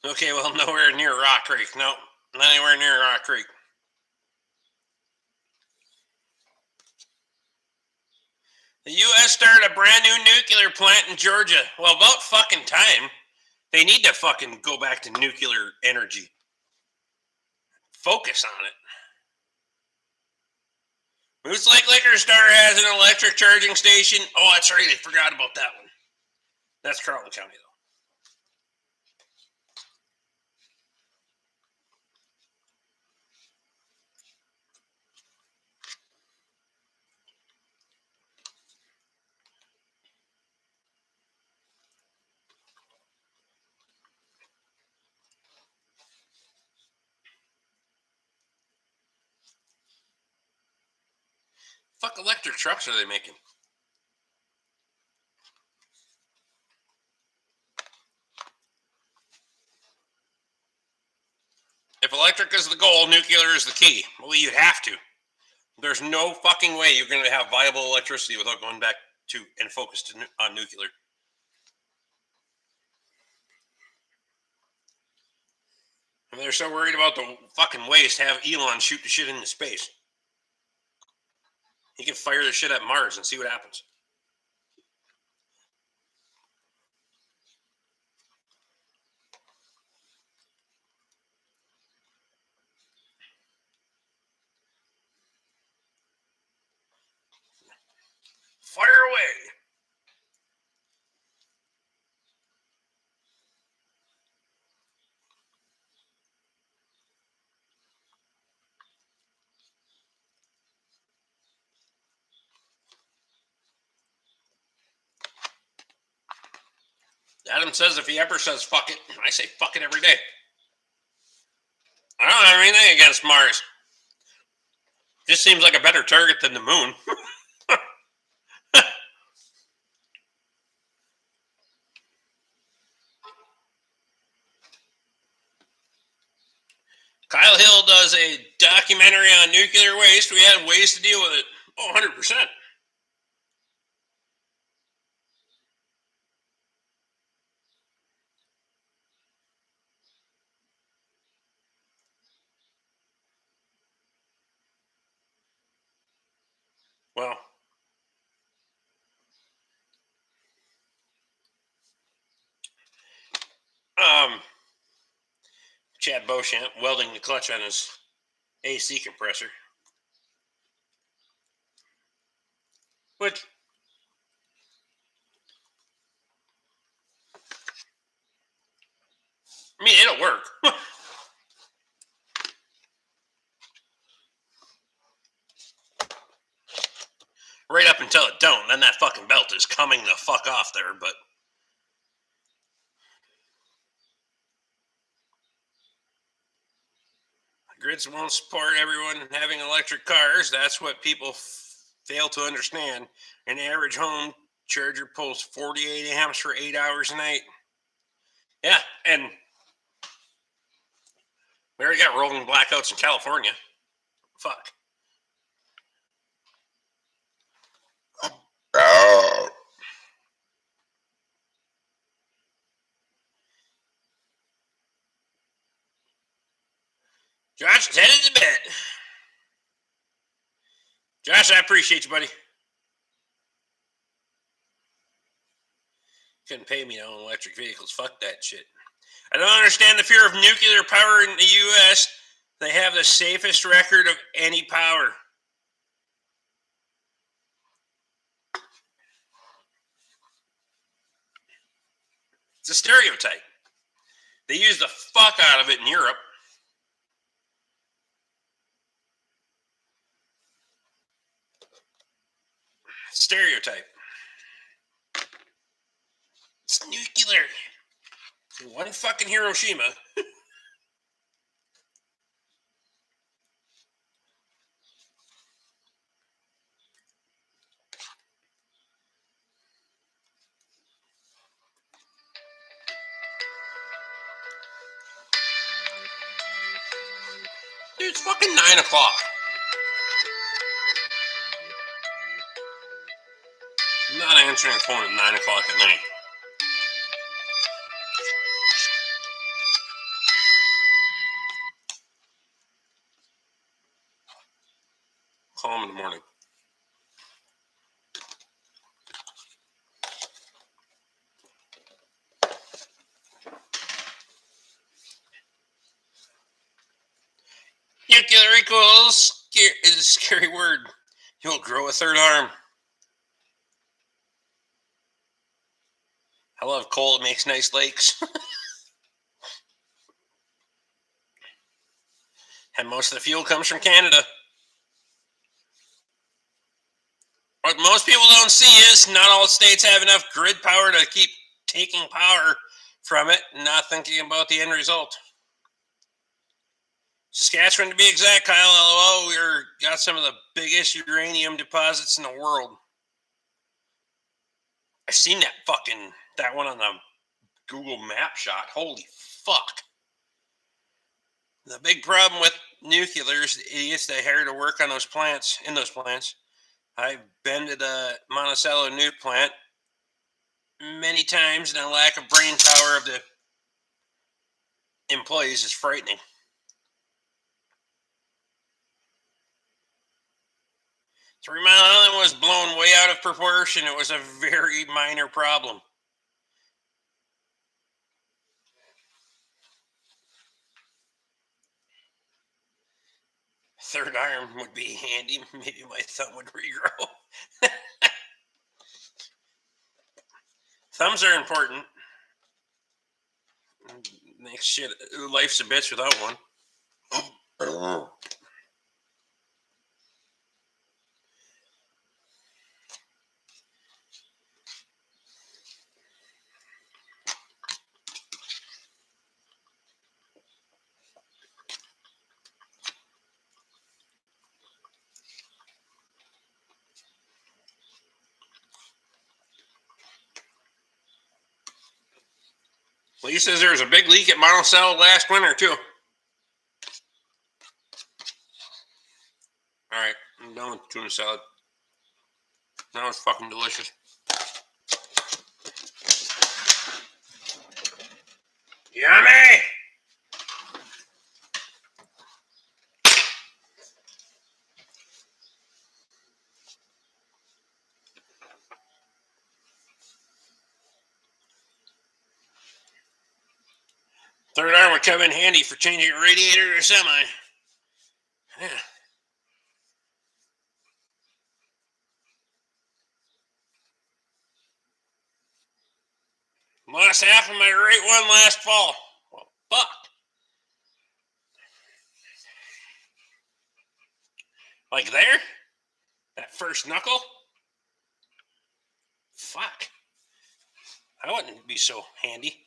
Okay, well, nowhere near Rock Creek. No, not anywhere near Rock Creek. The U.S. started a brand new nuclear plant in Georgia. Well, about fucking time. They need to fucking go back to nuclear energy. Focus on it. Moose Lake Liquor Store has an electric charging station. Oh, that's right. I forgot about that one. That's Carleton County, though. Fuck electric trucks are they making? If electric is the goal, nuclear is the key. Well, you'd have to. There's no fucking way you're going to have viable electricity without going back to and focused on nuclear. And they're so worried about the fucking waste, have Elon shoot the shit into space. He can fire the shit at Mars and see what happens. Fire away. Adam says if he ever says fuck it, I say fuck it every day. I don't have anything against Mars. Just seems like a better target than the moon. Kyle Hill does a documentary on nuclear waste. We had ways to deal with it. Oh, 100%. Well, Chad Beauchamp welding the clutch on his AC compressor. Which, I mean, it'll work. Right up until it don't, then that fucking belt is coming the fuck off there, but grids won't support everyone having electric cars. That's what people fail to understand. An average home charger pulls 48 amps for 8 hours a night. Yeah, and we already got rolling blackouts in California. Fuck. Josh is headed to bed. Josh, I appreciate you, buddy. Couldn't pay me to own electric vehicles. Fuck that shit. I don't understand the fear of nuclear power in the U.S. They have the safest record of any power. It's a stereotype. They use the fuck out of it in Europe. Stereotype. It's nuclear. One fucking Hiroshima. Dude, it's fucking 9 o'clock. I'm not answering the phone at 9 o'clock at night. Call him in the morning. Nuclear equals is a scary word. You'll grow a third arm. I love coal. It makes nice lakes. And most of the fuel comes from Canada. What most people don't see is not all states have enough grid power to keep taking power from it and not thinking about the end result. Saskatchewan, to be exact, Kyle, LOL, we're got some of the biggest uranium deposits in the world. I seen that one on the Google map shot. Holy fuck. The big problem with nuclear is the idiots they hire to work on those plants, in those plants. I've been to the Monticello nuke plant many times, and the lack of brain power of the employees is frightening. Three Mile Island was blown way out of proportion. It was a very minor problem. Third arm would be handy. Maybe my thumb would regrow. Thumbs are important. Makes shit. Life's a bitch without one. Lee says there was a big leak at Monticello last winter, too. All right, I'm done with tuna salad. That was fucking delicious. Yummy! Third arm would come in handy for changing a radiator or a semi. Yeah. Lost half of my right one last fall. Well, fuck. Like there? That first knuckle? Fuck. That wouldn't be so handy.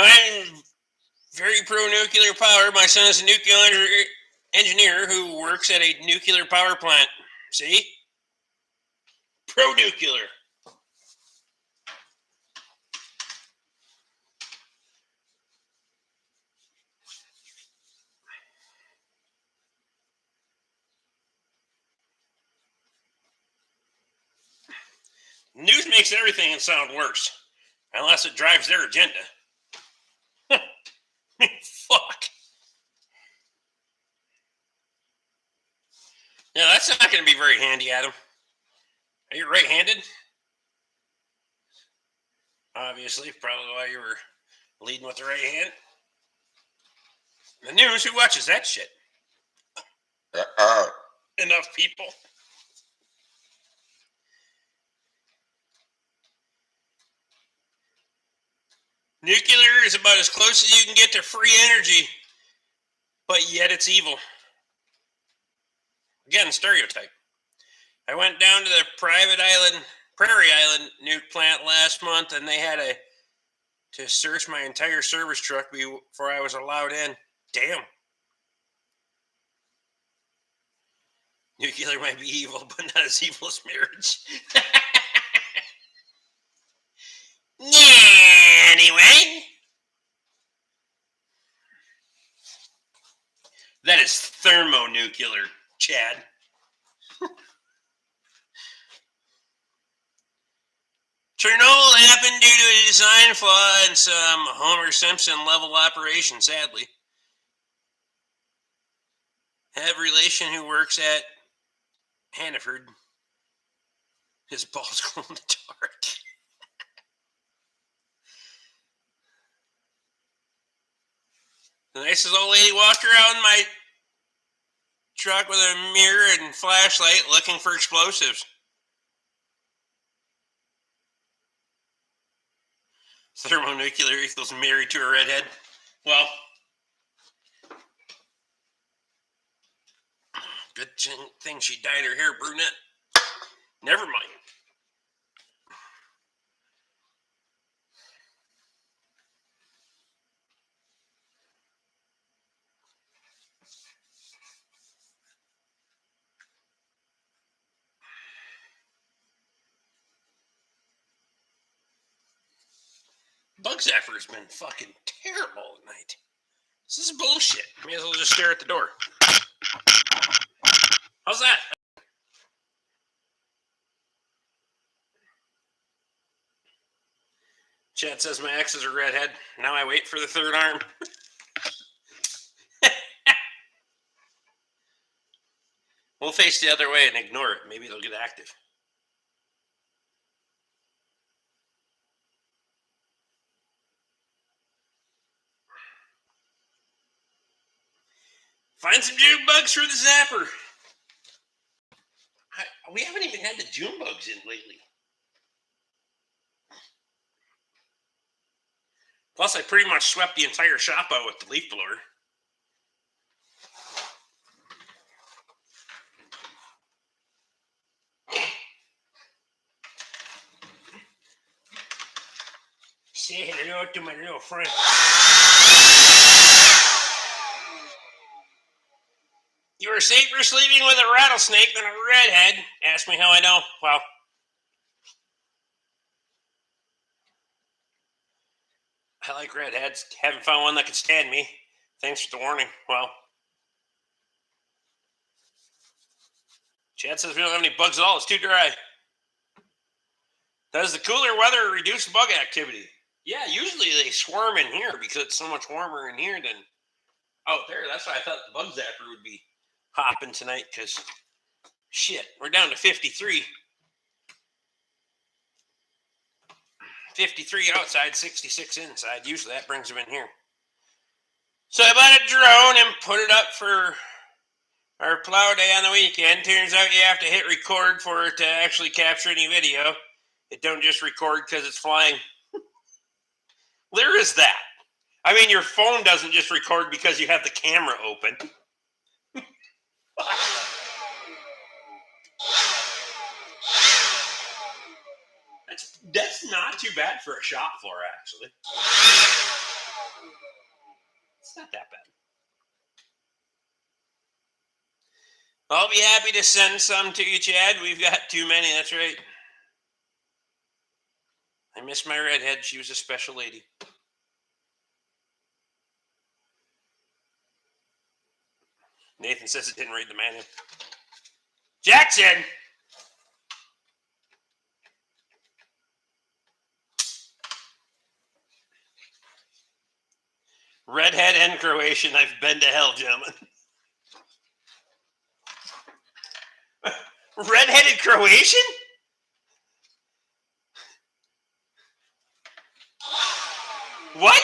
I'm very pro-nuclear power. My son is a nuclear engineer who works at a nuclear power plant. See? Pro-nuclear. News makes everything sound worse, unless it drives their agenda. Fuck. Yeah, that's not going to be very handy, Adam. Are you right-handed? Obviously, probably why you were leading with the right hand. The news, who watches that shit? Enough people. Nuclear is about as close as you can get to free energy, but yet it's evil. Again, stereotype. I went down to the Prairie Island nuke plant last month, and they had to search my entire service truck before I was allowed in. Damn. Nuclear might be evil, but not as evil as marriage. Anyway. That is thermonuclear, Chad. Chernobyl happened due to a design flaw and some Homer Simpson level operation, sadly. Have a relation who works at Hannaford. His balls glow in the dark. The nicest old lady walked around my truck with a mirror and flashlight looking for explosives. Thermonuclear equals married to a redhead. Well, good thing she dyed her hair brunette. Never mind. Bug zapper has been fucking terrible tonight. This is bullshit. May as well just stare at the door. How's that? Chad says my ex is a redhead. Now I wait for the third arm. We'll face the other way and ignore it. Maybe it'll get active. Find some June bugs for the zapper. We haven't even had the June bugs in lately. Plus, I pretty much swept the entire shop out with the leaf blower. Say hello to my little friend. You were safer sleeping with a rattlesnake than a redhead. Ask me how I know. Well, I like redheads. Haven't found one that can stand me. Thanks for the warning. Well, Chad says we don't have any bugs at all. It's too dry. Does the cooler weather reduce bug activity? Yeah, usually they swarm in here because it's so much warmer in here than out there. That's why I thought the bug zapper would be hopping tonight, because shit, we're down to 53. 53 outside, 66 inside. Usually that brings them in here. So I bought a drone and put it up for our plow day on the weekend. Turns out you have to hit record for it to actually capture any video. It don't just record because it's flying. There is that. I mean, your phone doesn't just record because you have the camera open. That's not too bad for a shop floor, actually. It's not that bad. I'll be happy to send some to you, Chad. We've got too many, that's right. I miss my redhead. She was a special lady. Nathan says it didn't read the manual. Jackson! Redhead and Croatian, I've been to hell, gentlemen. Redheaded Croatian? What?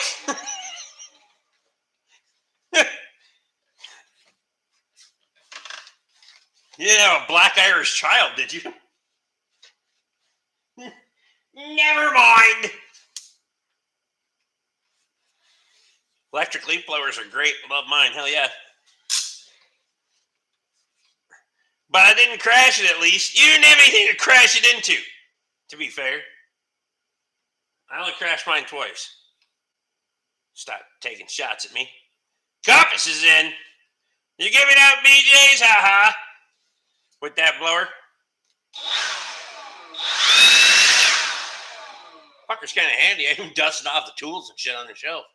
You didn't have a black Irish child, did you? Never mind. Electric leaf blowers are great. Love mine. Hell yeah. But I didn't crash it, at least. You didn't have anything to crash it into, to be fair. I only crashed mine twice. Stop taking shots at me. Compass is in. You giving out BJs? Ha-ha. With that blower. Fucker's kind of handy. I even dusted off the tools and shit on the shelf.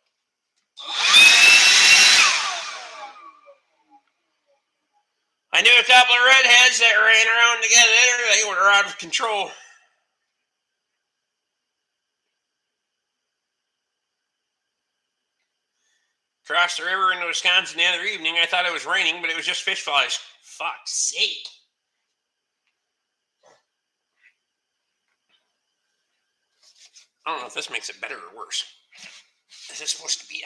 I knew a couple of redheads that ran around together. They were out of control. Crossed the river into Wisconsin the other evening. I thought it was raining, but it was just fish flies. Fuck's sake. I don't know if this makes it better or worse. Is this supposed to be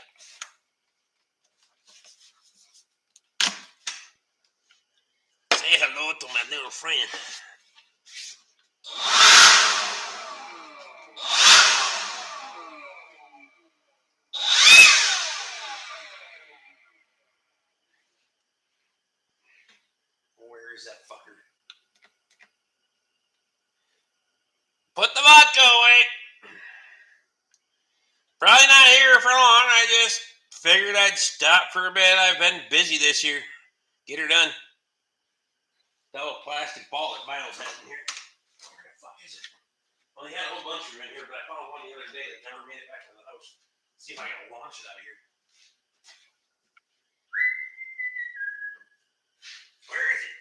Say hello to my little friend. Where is that fucker? Put the vodka away. Probably not here for long. I just figured I'd stop for a bit. I've been busy this year. Get her done. That little plastic ball that Miles had in here. Where the fuck is it? Well, he had a whole bunch of them in here, but I found one the other day that never made it back to the house. Let's see if I can launch it out of here. Where is it?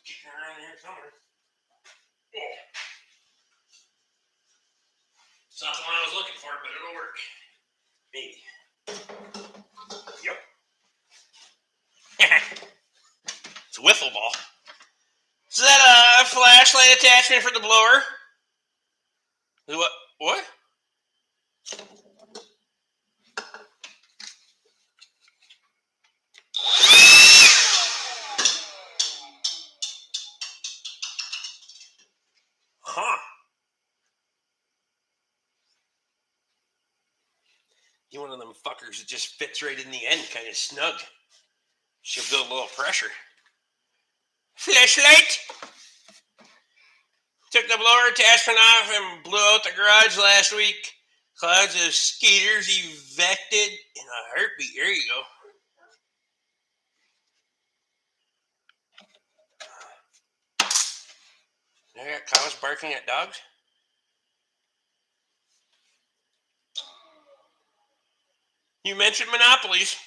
Kicking around here somewhere. Oh. It's not the one I was looking for, but it'll work. Maybe. Yep. It's a wiffle ball. Is that a flashlight attachment for the blower? What? What? Huh. You're one of them fuckers that just fits right in the end, kind of snug. Should build a little pressure. Flashlight! Took the blower attachment off and blew out the garage last week. Clouds of skaters evicted in a heartbeat. There you go. I got cows barking at dogs. You mentioned monopolies.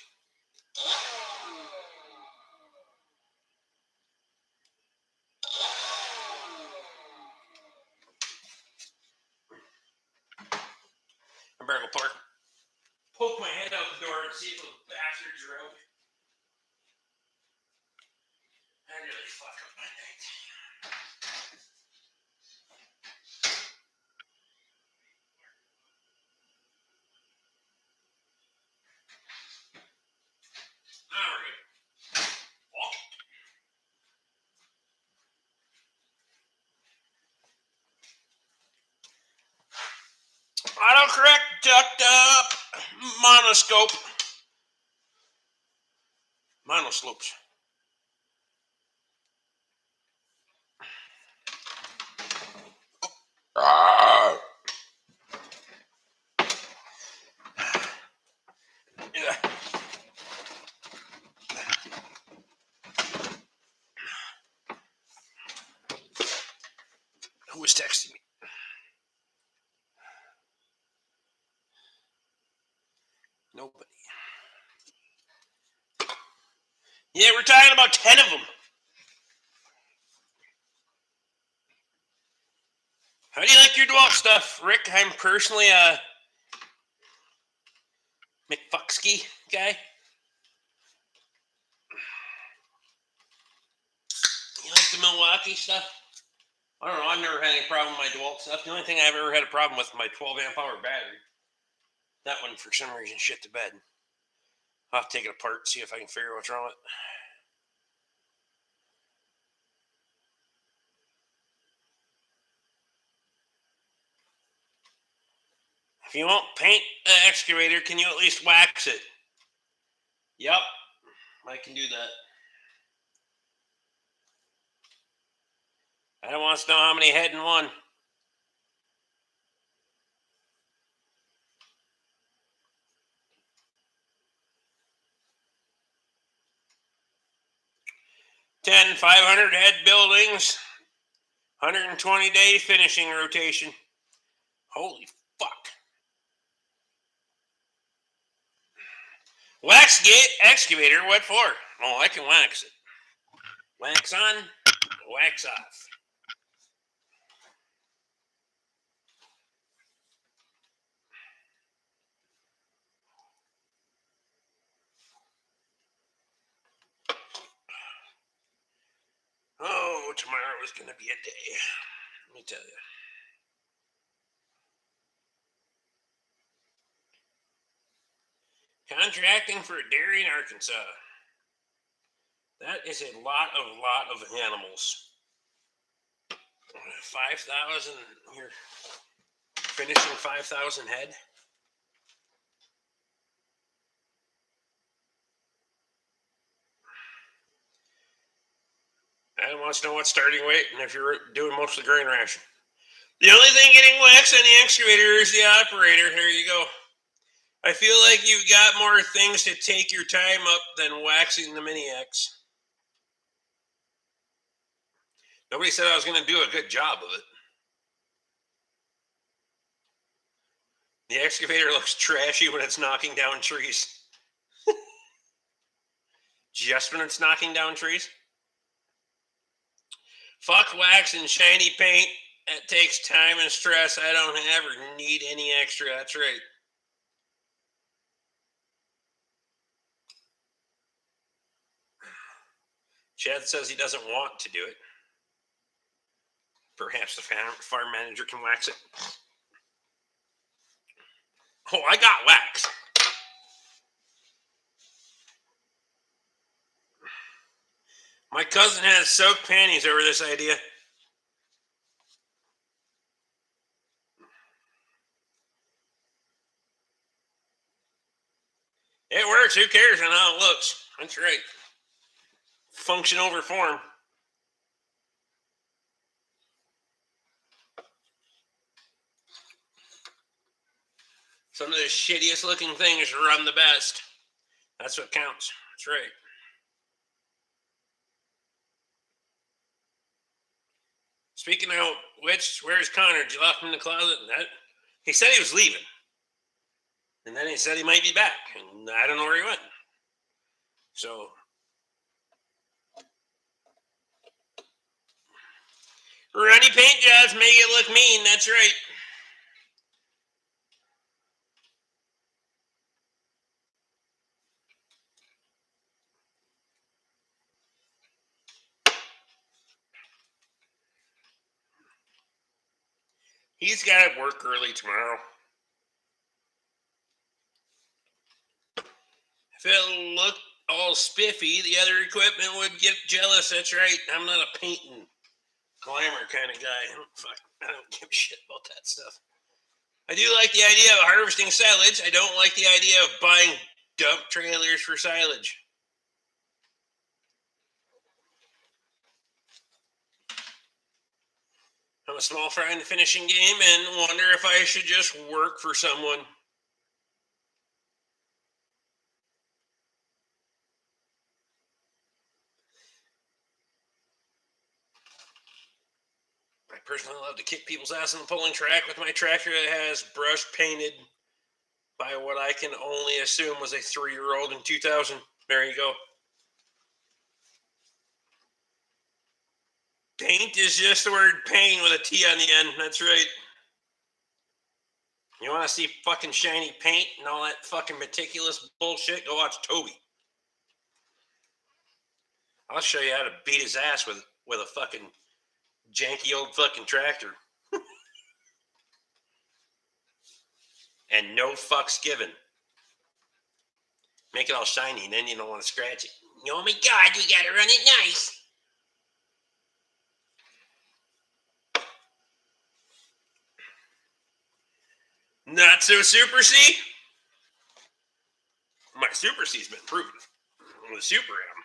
monoscope. Monoslopes. Yeah. Who was texting me? Nobody. Yeah, we're talking about 10 of them. How do you like your DeWalt stuff, Rick? I'm personally a McFucksky guy. You like the Milwaukee stuff? I don't know. I've never had any problem with my DeWalt stuff. The only thing I've ever had a problem with is my 12 amp hour battery. That one, for some reason, shit the bed. I'll have to take it apart and see if I can figure out what's wrong with it. If you won't paint the excavator, can you at least wax it? Yep, I can do that. I don't want to know how many head in one. $10 500 head buildings, 120-day finishing rotation. Holy fuck. Wax gate excavator, what for? Oh, I can wax it. Wax on, wax off. Oh, tomorrow is going to be a day. Let me tell you. Contracting for a dairy in Arkansas. That is a lot of animals. 5,000. You're finishing 5,000 head. I want to know what's starting weight and if you're doing most of the grain ration. The only thing getting wax on the excavator is the operator. Here you go. I feel like you've got more things to take your time up than waxing the Mini-X. Nobody said I was going to do a good job of it. The excavator looks trashy when it's knocking down trees. Just when it's knocking down trees? Fuck wax and shiny paint. It takes time and stress. I don't ever need any extra. That's right. Chad says he doesn't want to do it. Perhaps the farm manager can wax it. Oh, I got wax. My cousin has soaked panties over this idea. It works. Who cares on how it looks? That's right. Function over form. Some of the shittiest looking things run the best. That's what counts. That's right. Speaking of which, where's Connor? Did you lock him in the closet? He said he was leaving. And then he said he might be back. And I don't know where he went. So, runny paint jobs make it look mean. That's right. He's got to work early tomorrow. If it looked all spiffy, the other equipment would get jealous. That's right. I'm not a painting glamour kind of guy. I don't give a shit about that stuff. I do like the idea of harvesting silage. I don't like the idea of buying dump trailers for silage. I'm a small fry in the finishing game and wonder if I should just work for someone. I personally love to kick people's ass on the pulling track with my tractor that has brush painted by what I can only assume was a 3-year-old in 2000. There you go. Paint is just the word pain with a T on the end. That's right. You want to see fucking shiny paint and all that fucking meticulous bullshit? Go watch Toby. I'll show you how to beat his ass with a fucking janky old fucking tractor. And no fucks given. Make it all shiny and then you don't want to scratch it. Oh my God, you gotta run it nice. Not so Super C. My Super C's been proven. With Super M.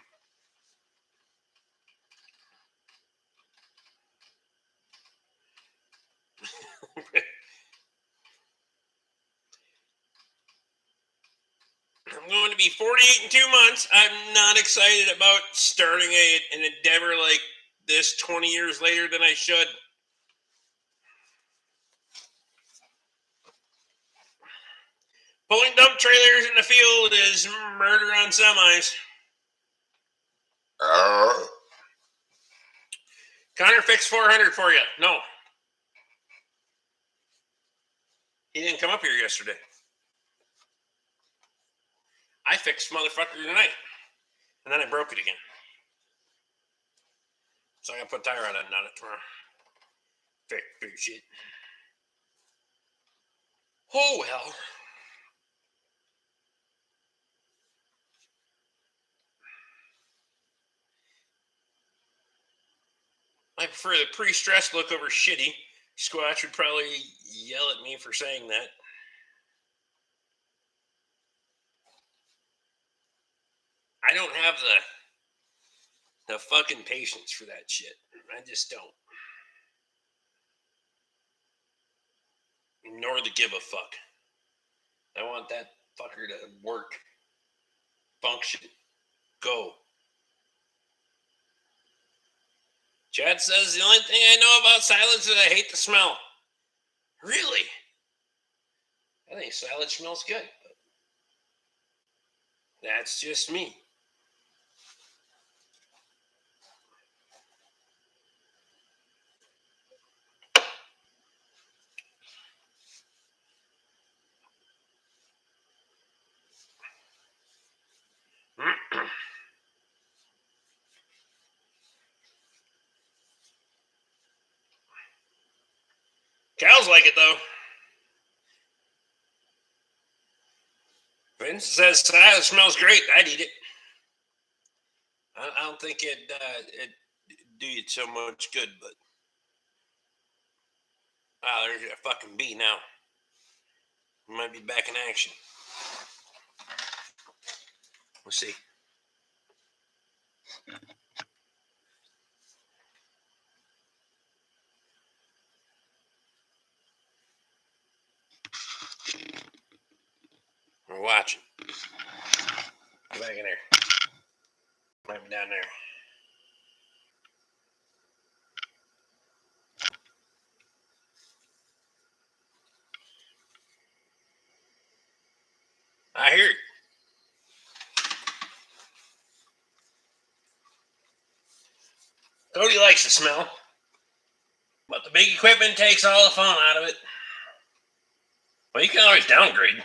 I'm going to be 48 in 2 months. I'm not excited about starting an endeavor like this 20 years later than I should. Pulling dump trailers in the field is murder on semis. Connor fixed 400 for you. No. He didn't come up here yesterday. I fixed motherfucker tonight. And then I broke it again. So I gotta put tire on it tomorrow. Fix shit. Oh well. I prefer the pre-stressed look over shitty. Squatch would probably yell at me for saying that. I don't have the fucking patience for that shit. I just don't. Nor the give a fuck. I want that fucker to work, function, go. Chad says the only thing I know about silage is I hate the smell. Really? I think silage smells good. But that's just me. Cows like it though. Vince says silage smells great. I'd eat it. I don't think it do you so much good, but there's a fucking bee now. Might be back in action. We'll see. We're watching. Go back in there. Might be down there. I hear it. Cody likes the smell, but the big equipment takes all the fun out of it. Well, you can always downgrade.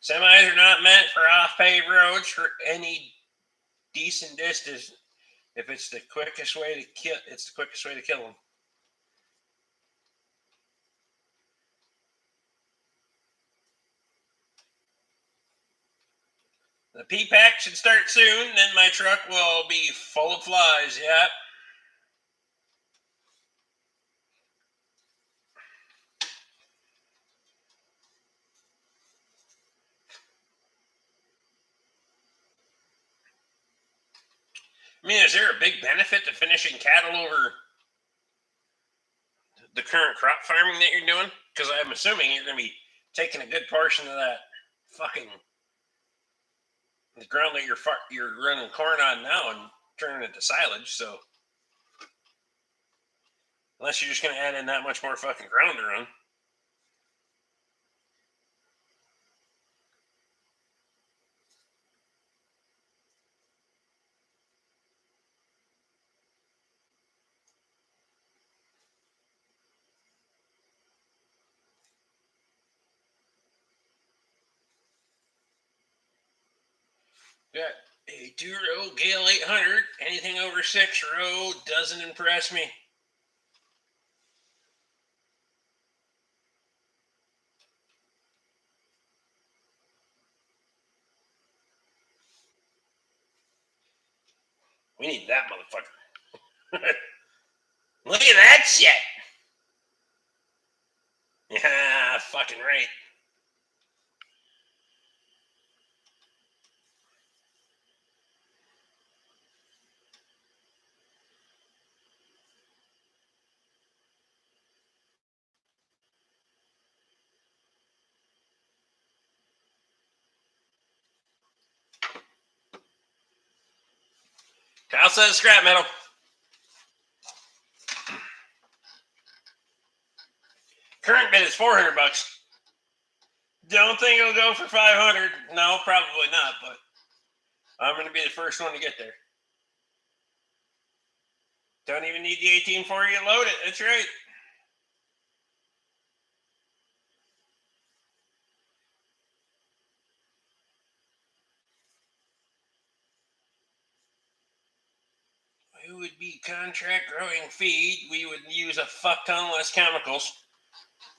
Semis are not meant for off-paved roads for any decent distance. If it's the quickest way to kill, it's the quickest way to kill them. The P-Pack should start soon, then my truck will be full of flies, yeah. I mean, is there a big benefit to finishing cattle over the current crop farming that you're doing? Because I'm assuming you're going to be taking a good portion of that fucking the ground that you're running corn on now and turning it to silage. So unless you're just going to add in that much more fucking ground to run. Got a 2-row Gale 800. Anything over 6-row doesn't impress me. We need that motherfucker. Look at that shit. Yeah, fucking right. Kyle says scrap metal. Current bid is $400. Don't think it'll go for 500. No, probably not, but I'm going to be the first one to get there. Don't even need the 1840 to load it. That's right. It would be contract growing feed. We would use a fuck ton less chemicals.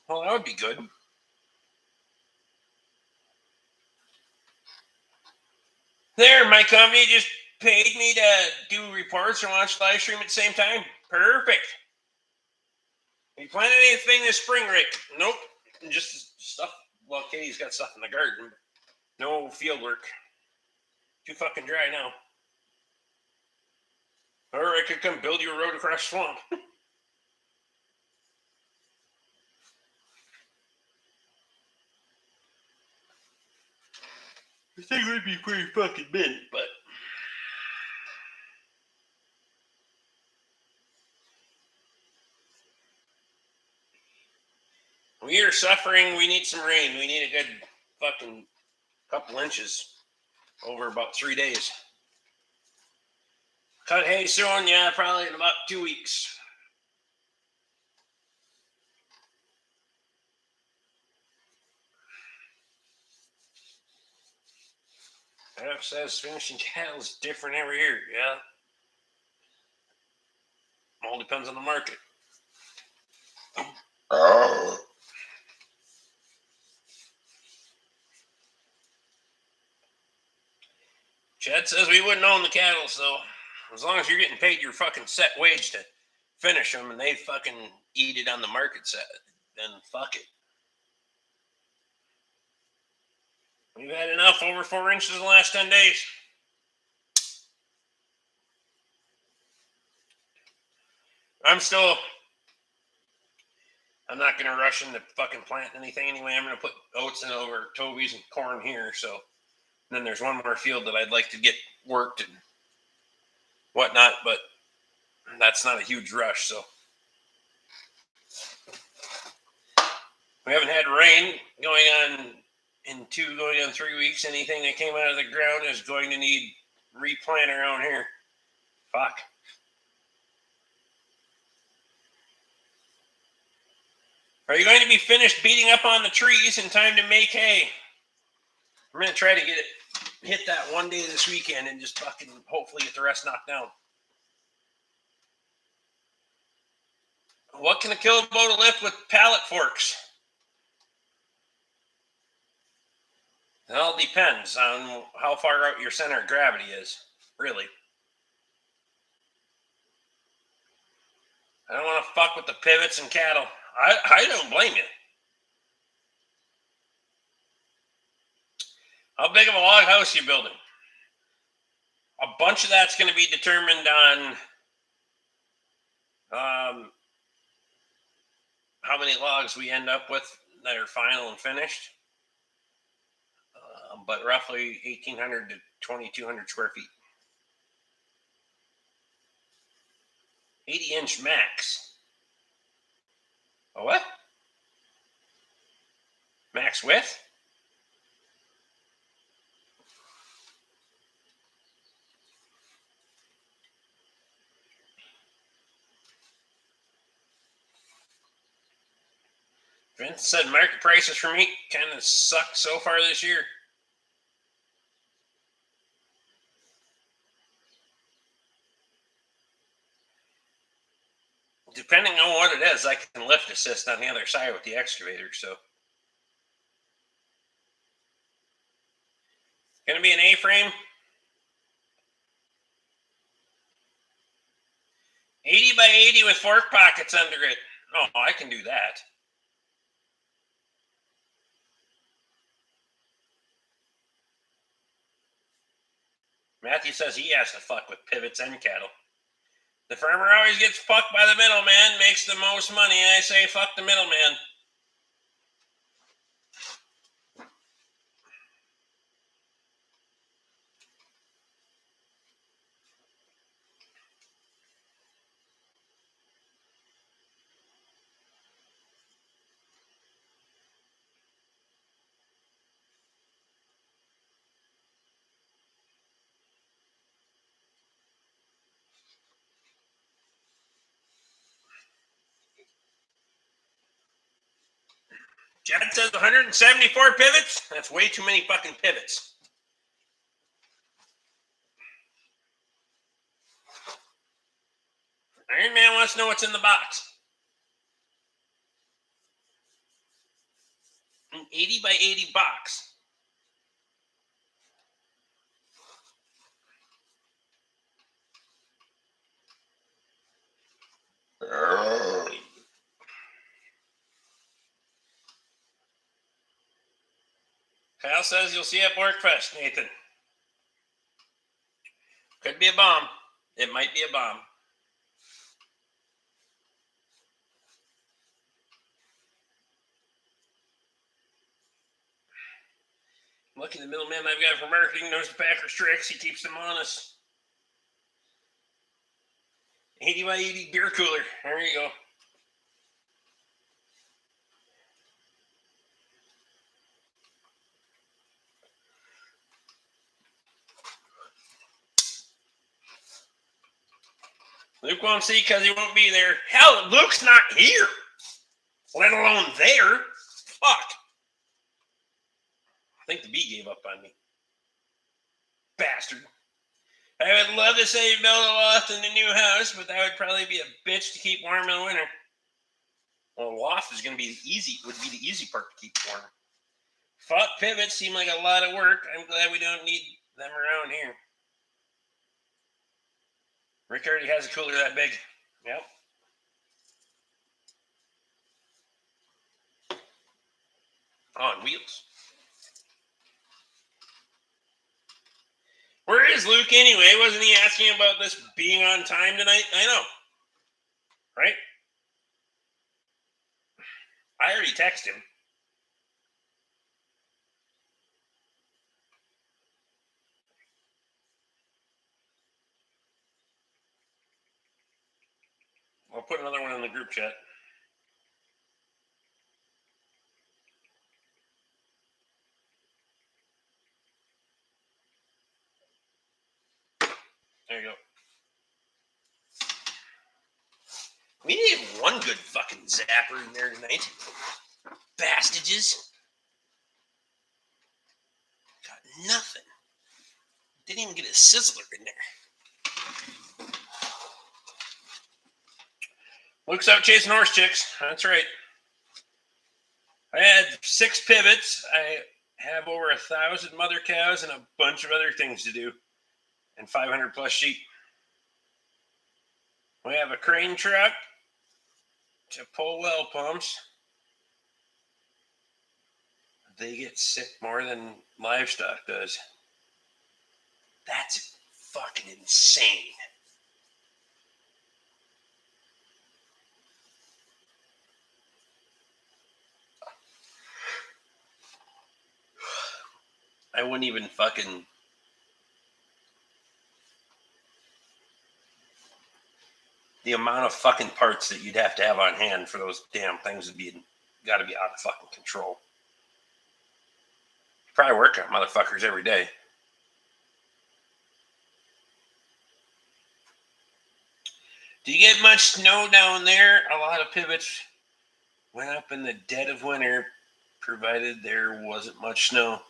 Well, that would be good. There, my company just paid me to do reports and watch live stream at the same time. Perfect. Are you planning anything this spring, Rick? Nope. Just stuff. Well, Katie's got stuff in the garden. No field work. Too fucking dry now. Or I could come build you a road across the swamp. I think it would be pretty fucking big, but we are suffering. We need some rain. We need a good fucking couple inches over about 3 days. Cut hay soon, yeah, probably in about 2 weeks. Alex says finishing cattle is different every year, yeah. All depends on the market. Oh. Chad says we wouldn't own the cattle, so as long as you're getting paid your fucking set wage to finish them and they fucking eat it on the market set, then fuck it. We've had enough over 4 inches in the last 10 days. I'm not going to rush into fucking plant anything anyway. I'm going to put oats in over Toby's and corn here. So and then there's one more field that I'd like to get worked and whatnot, but that's not a huge rush. So we haven't had rain going on 3 weeks. Anything that came out of the ground is going to need replant around here. Fuck. Are you going to be finished beating up on the trees in time to make hay? I'm going to try to hit that one day this weekend and just fucking hopefully get the rest knocked down. What can a Kubota lift with pallet forks? It all depends on how far out your center of gravity is, really. I don't want to fuck with the pivots and cattle. I don't blame you. How big of a log house are you building? A bunch of that's going to be determined on how many logs we end up with that are final and finished. But roughly 1,800 to 2,200 square feet. 80-inch max. A what? Max width? Vince said market prices for meat kind of suck so far this year. Depending on what it is, I can lift assist on the other side with the excavator, so. Gonna be an A-frame. 80 by 80 with fork pockets under it. Oh, I can do that. Matthew says he has to fuck with pivots and cattle. The farmer always gets fucked by the middleman, makes the most money. I say fuck the middleman. Chad says 174 pivots? That's way too many fucking pivots. Iron Man wants to know what's in the box. An 80 by 80 box. Kyle says you'll see at Borkfest, Nathan. Could be a bomb. It might be a bomb. Lucky the middleman I've got for marketing knows the Packers tricks. He keeps them honest. 80 by 80 beer cooler. There you go. Luke won't see because he won't be there. Hell, Luke's not here, let alone there. Fuck. I think the bee gave up on me. Bastard. I would love to say build a loft in the new house, but that would probably be a bitch to keep warm in the winter. Well, a loft is going to be would be the easy part to keep warm. Fuck pivots seem like a lot of work. I'm glad we don't need them around here. Rick already has a cooler that big. Yep. On wheels. Where is Luke anyway? Wasn't he asking about this being on time tonight? I know. Right? I already texted him. I'll put another one in the group chat. There you go. We needed one good fucking zapper in there tonight. Bastages. Got nothing. Didn't even get a sizzler in there. Luke's out chasing horse chicks. That's right. I had 6 pivots. I have over 1,000 mother cows and a bunch of other things to do. And 500 plus sheep. We have a crane truck to pull well pumps. They get sick more than livestock does. That's fucking insane. I wouldn't even fucking... The amount of fucking parts that you'd have to have on hand for those damn things would be... Gotta be out of fucking control. You probably work on motherfuckers every day. Do you get much snow down there? A lot of pivots went up in the dead of winter, provided there wasn't much snow.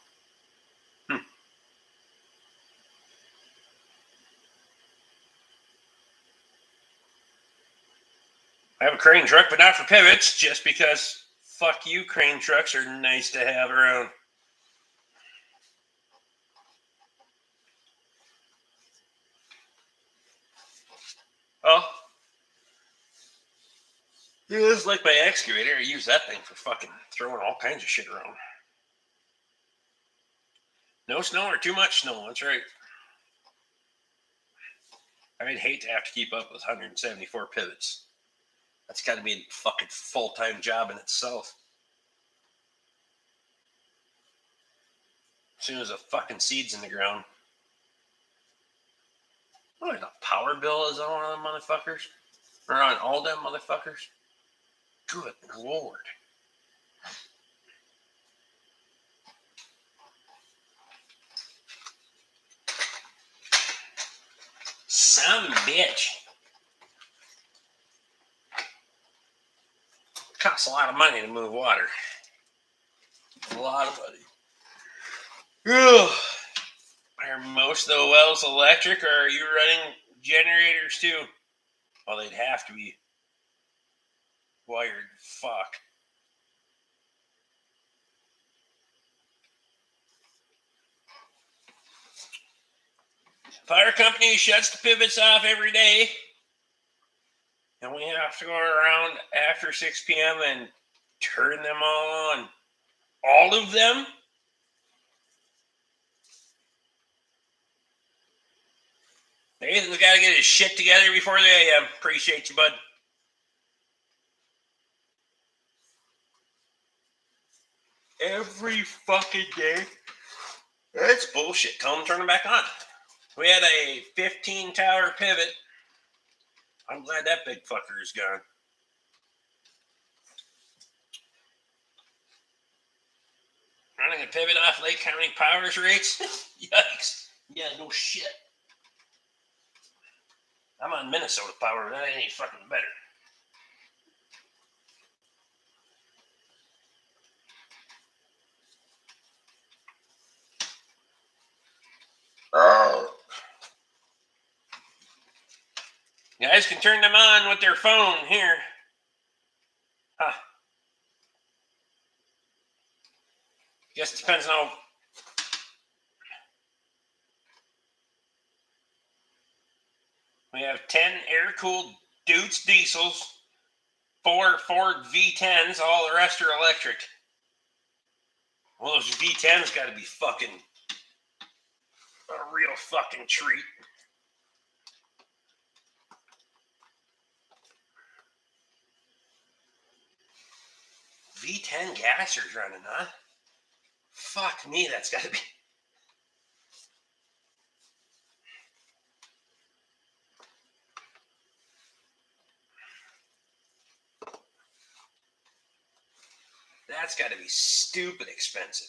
I have a crane truck, but not for pivots, just because fuck you, crane trucks are nice to have around. Oh. Yeah, it's like my excavator. I use that thing for fucking throwing all kinds of shit around. No snow or too much snow, that's right. I'd hate to have to keep up with 174 pivots. That's got to be a fucking full-time job in itself. As soon as the fucking seed's in the ground. Oh, the power bill is on one of them motherfuckers? Or on all them motherfuckers? Good Lord. Some bitch. Costs a lot of money to move water. A lot of money. Ugh. Are most of the wells electric, or are you running generators too? Well, they'd have to be wired. Fuck. Fire company shuts the pivots off every day, and we have to go around after 6 p.m. and turn them all on. All of them? Nathan's got to get his shit together before the AM. Appreciate you, bud. Every fucking day? That's bullshit. Tell them to turn them back on. We had a 15-tower pivot. I'm glad that big fucker is gone. Running a pivot off Lake County Power's rates? Yikes. Yeah, no shit. I'm on Minnesota Power. That ain't fucking better. Guys can turn them on with their phone here. Huh. Guess it depends on how... We have 10 air-cooled Deutz diesels, 4 Ford V10s, all the rest are electric. Well, those V10s got to be fucking a real fucking treat. V10 gassers running, huh? Fuck me, that's got to be... That's got to be stupid expensive.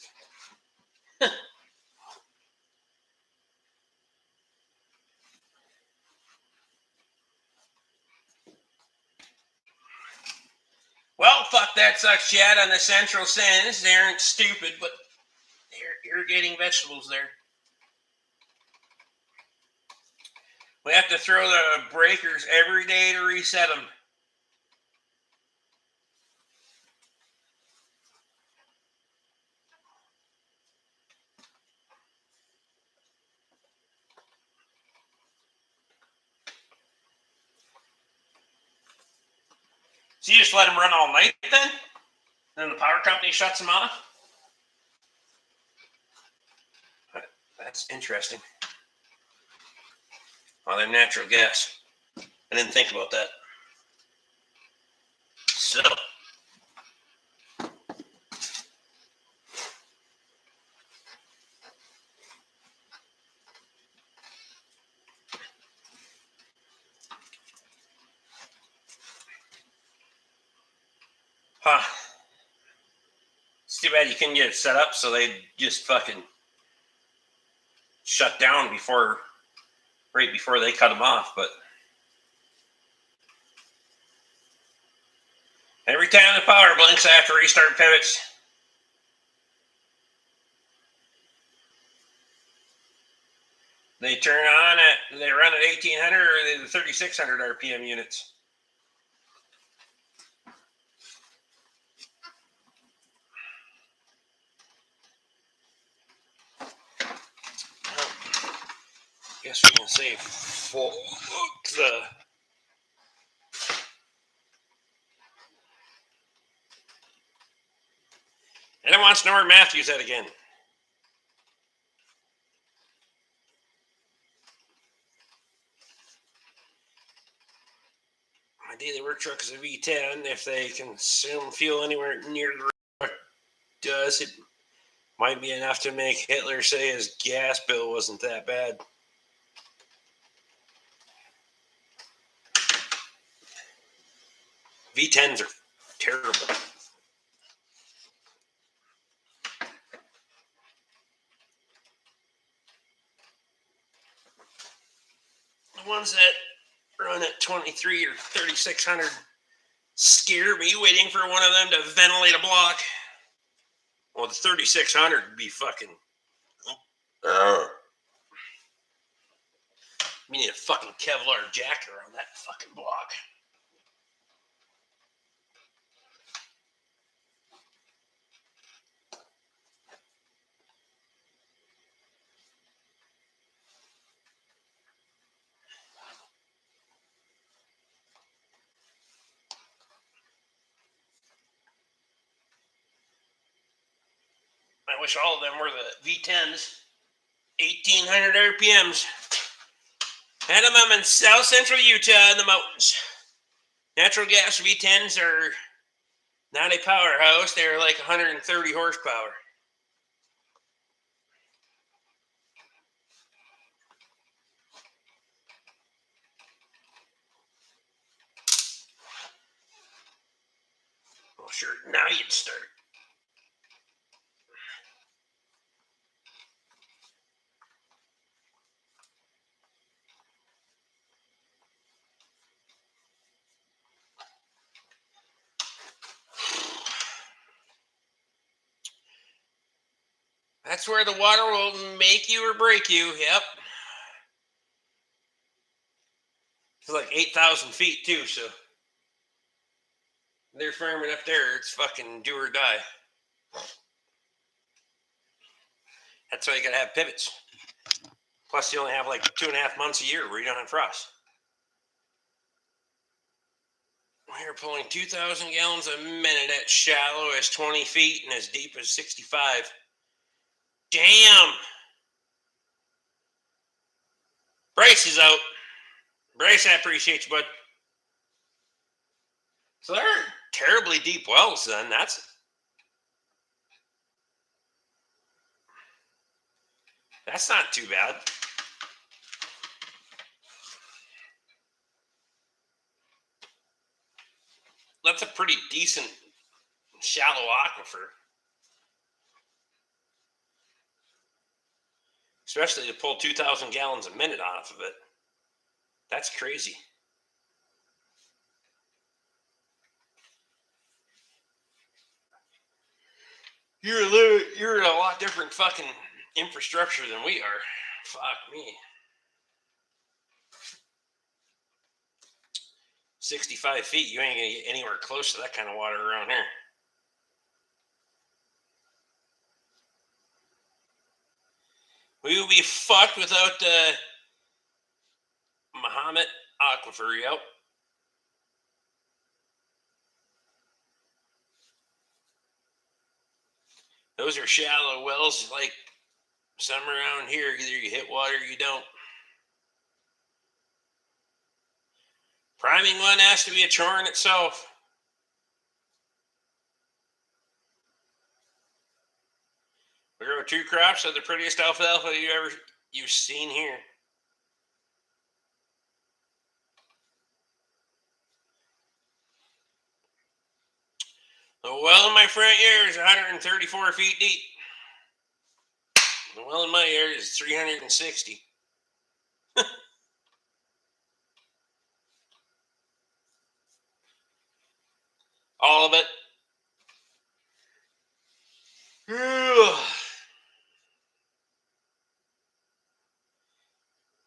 Well, fuck that sucks, Chad, on the Central Sins. They aren't stupid, but they're irrigating vegetables there. We have to throw the breakers every day to reset them. So you just let them run all night then? Then the power company shuts them off? That's interesting. on their natural gas. I didn't think about that. So, huh. It's too bad you couldn't get it set up so they just fucking shut down right before they cut them off. But every time the power blinks, I have to restart pivots. They they run at 1800 or the 3600 RPM units. Guess we can say fuck the. Anyone wants to know where Matthew's at again? My daily work truck is a V10. If they consume fuel anywhere near the road does, it might be enough to make Hitler say his gas bill wasn't that bad. V10s are terrible. The ones that run at 23 or 3600 scare me waiting for one of them to ventilate a block. Well, the 3600 would be fucking. We need a fucking Kevlar jacket around that fucking block. I wish all of them were the V10s, 1800 RPMs. Had them in south central Utah in the mountains. Natural gas V10s are not a powerhouse. They're like 130 horsepower. Well, sure, now you'd start. That's where the water will make you or break you. Yep. It's like 8,000 feet too, so they're farming up there. It's fucking do or die. That's why you gotta have pivots. Plus, you only have like 2.5 months a year where you don't have frost. We're pulling 2,000 gallons a minute at shallow as 20 feet and as deep as 65. Damn! Bryce is out. Bryce, I appreciate you, bud. So they're terribly deep wells then. That's not too bad. That's a pretty decent shallow aquifer. Especially to pull 2,000 gallons a minute off of it. That's crazy. You're in a lot different fucking infrastructure than we are. Fuck me. 65 feet, you ain't gonna get anywhere close to that kind of water around here. We will be fucked without the Mahomet aquifer, yep. Those are shallow wells like some around here. Either you hit water or you don't. Priming one has to be a chore in itself. We grow 2 crops of the prettiest alfalfa you've seen here. The well in my front yard is 134 feet deep. The well in my yard is 360. All of it.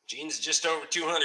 Gene's just over 200.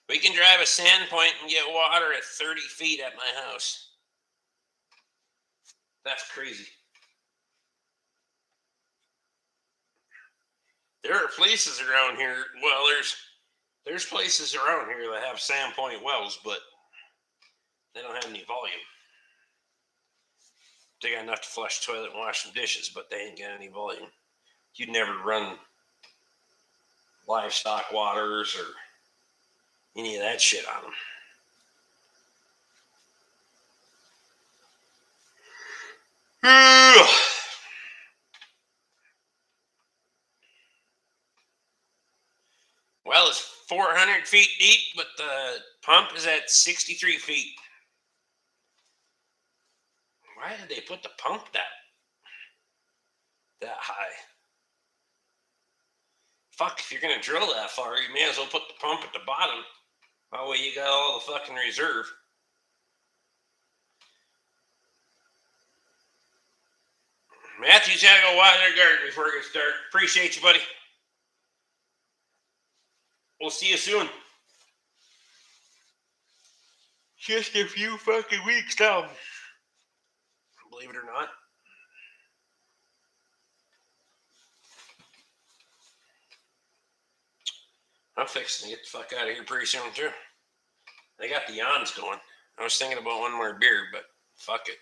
We can drive a sand point and get water at 30 feet at my house. That's crazy. There are places around here. Well, there's places around here that have sand point wells, but they don't have any volume. They got enough to flush the toilet and wash some dishes, but they ain't got any volume. You'd never run livestock waters or any of that shit on them. Well, it's 400 feet deep, but the pump is at 63 feet. Why did they put the pump that high? Fuck, if you're going to drill that far, you may as well put the pump at the bottom. That way you got all the fucking reserve. Matthew's got to go water their garden before it gets dark. Appreciate you, buddy. We'll see you soon. Just a few fucking weeks now. Believe it or not. I'm fixing to get the fuck out of here pretty soon, too. They got the yawns going. I was thinking about one more beer, but fuck it.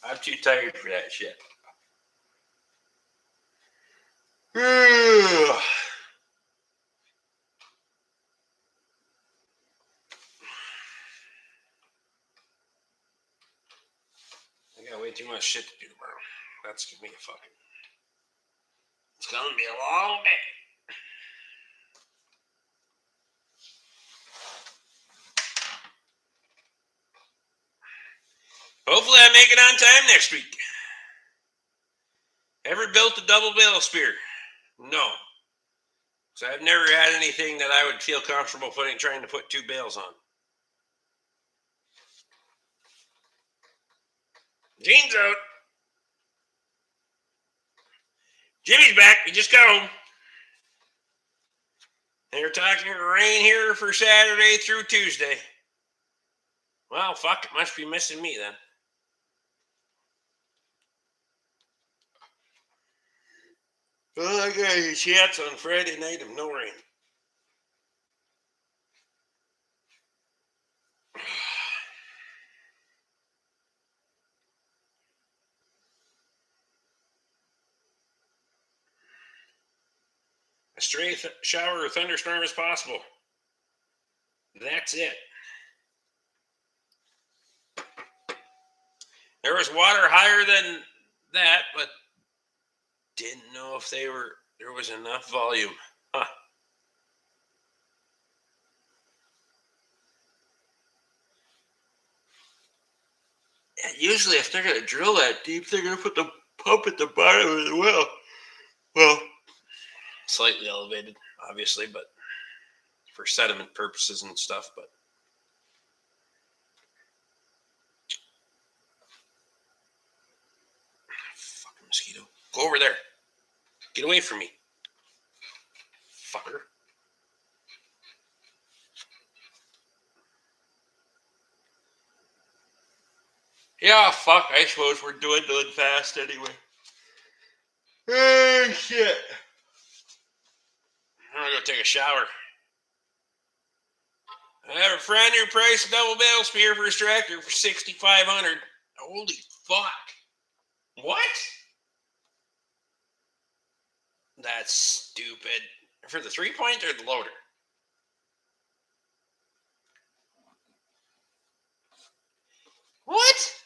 I'm too tired for that shit. I got way too much shit to do tomorrow. That's gonna be it's gonna be a long day. Hopefully I make it on time next week. Ever built a double bale spear? No. So I've never had anything that I would feel comfortable trying to put 2 bales on. Gene's out. Jimmy's back. We just got home. They're talking rain here for Saturday through Tuesday. Well, fuck, it must be missing me then. Well, I got a chance on Friday night of no rain. A stray shower or thunderstorm is possible. That's it. There was water higher than that, but didn't know if there was enough volume. Huh. Yeah, usually if they're going to drill that deep, they're going to put the pump at the bottom of the well. Well, slightly elevated, obviously, but for sediment purposes and stuff, but fucking mosquito. Go over there. Get away from me. Fucker. Yeah, fuck. I suppose we're dwindling fast anyway. Oh, shit. I'm gonna go take a shower. I have a friend who priced a double barrel spear for his tractor for $6,500. Holy fuck. What? That's stupid. For the 3-point or the loader? What?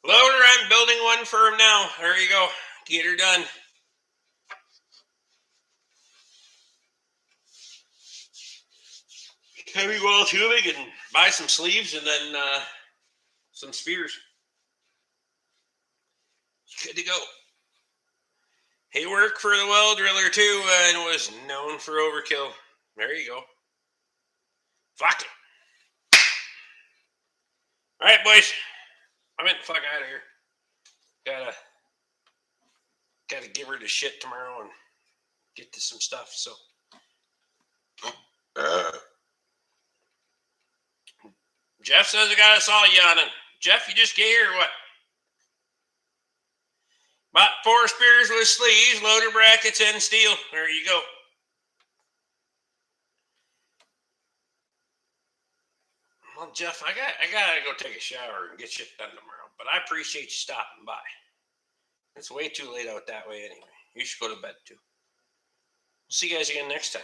Loader, I'm building one for him now. There you go. Get her done. Heavy wall tubing and buy some sleeves and then some spears. Good to go. He worked for the well driller too and was known for overkill. There you go. Fuck it. All right, boys. I'm getting the fuck out of here. Gotta give her the shit tomorrow and get to some stuff. So. Jeff says I got us all yawning. Jeff, you just get here or what? Bought 4 spears with sleeves, loader brackets, and steel. There you go. Well, Jeff, I gotta go take a shower and get shit done tomorrow. But I appreciate you stopping by. It's way too late out that way anyway. You should go to bed too. We'll see you guys again next time.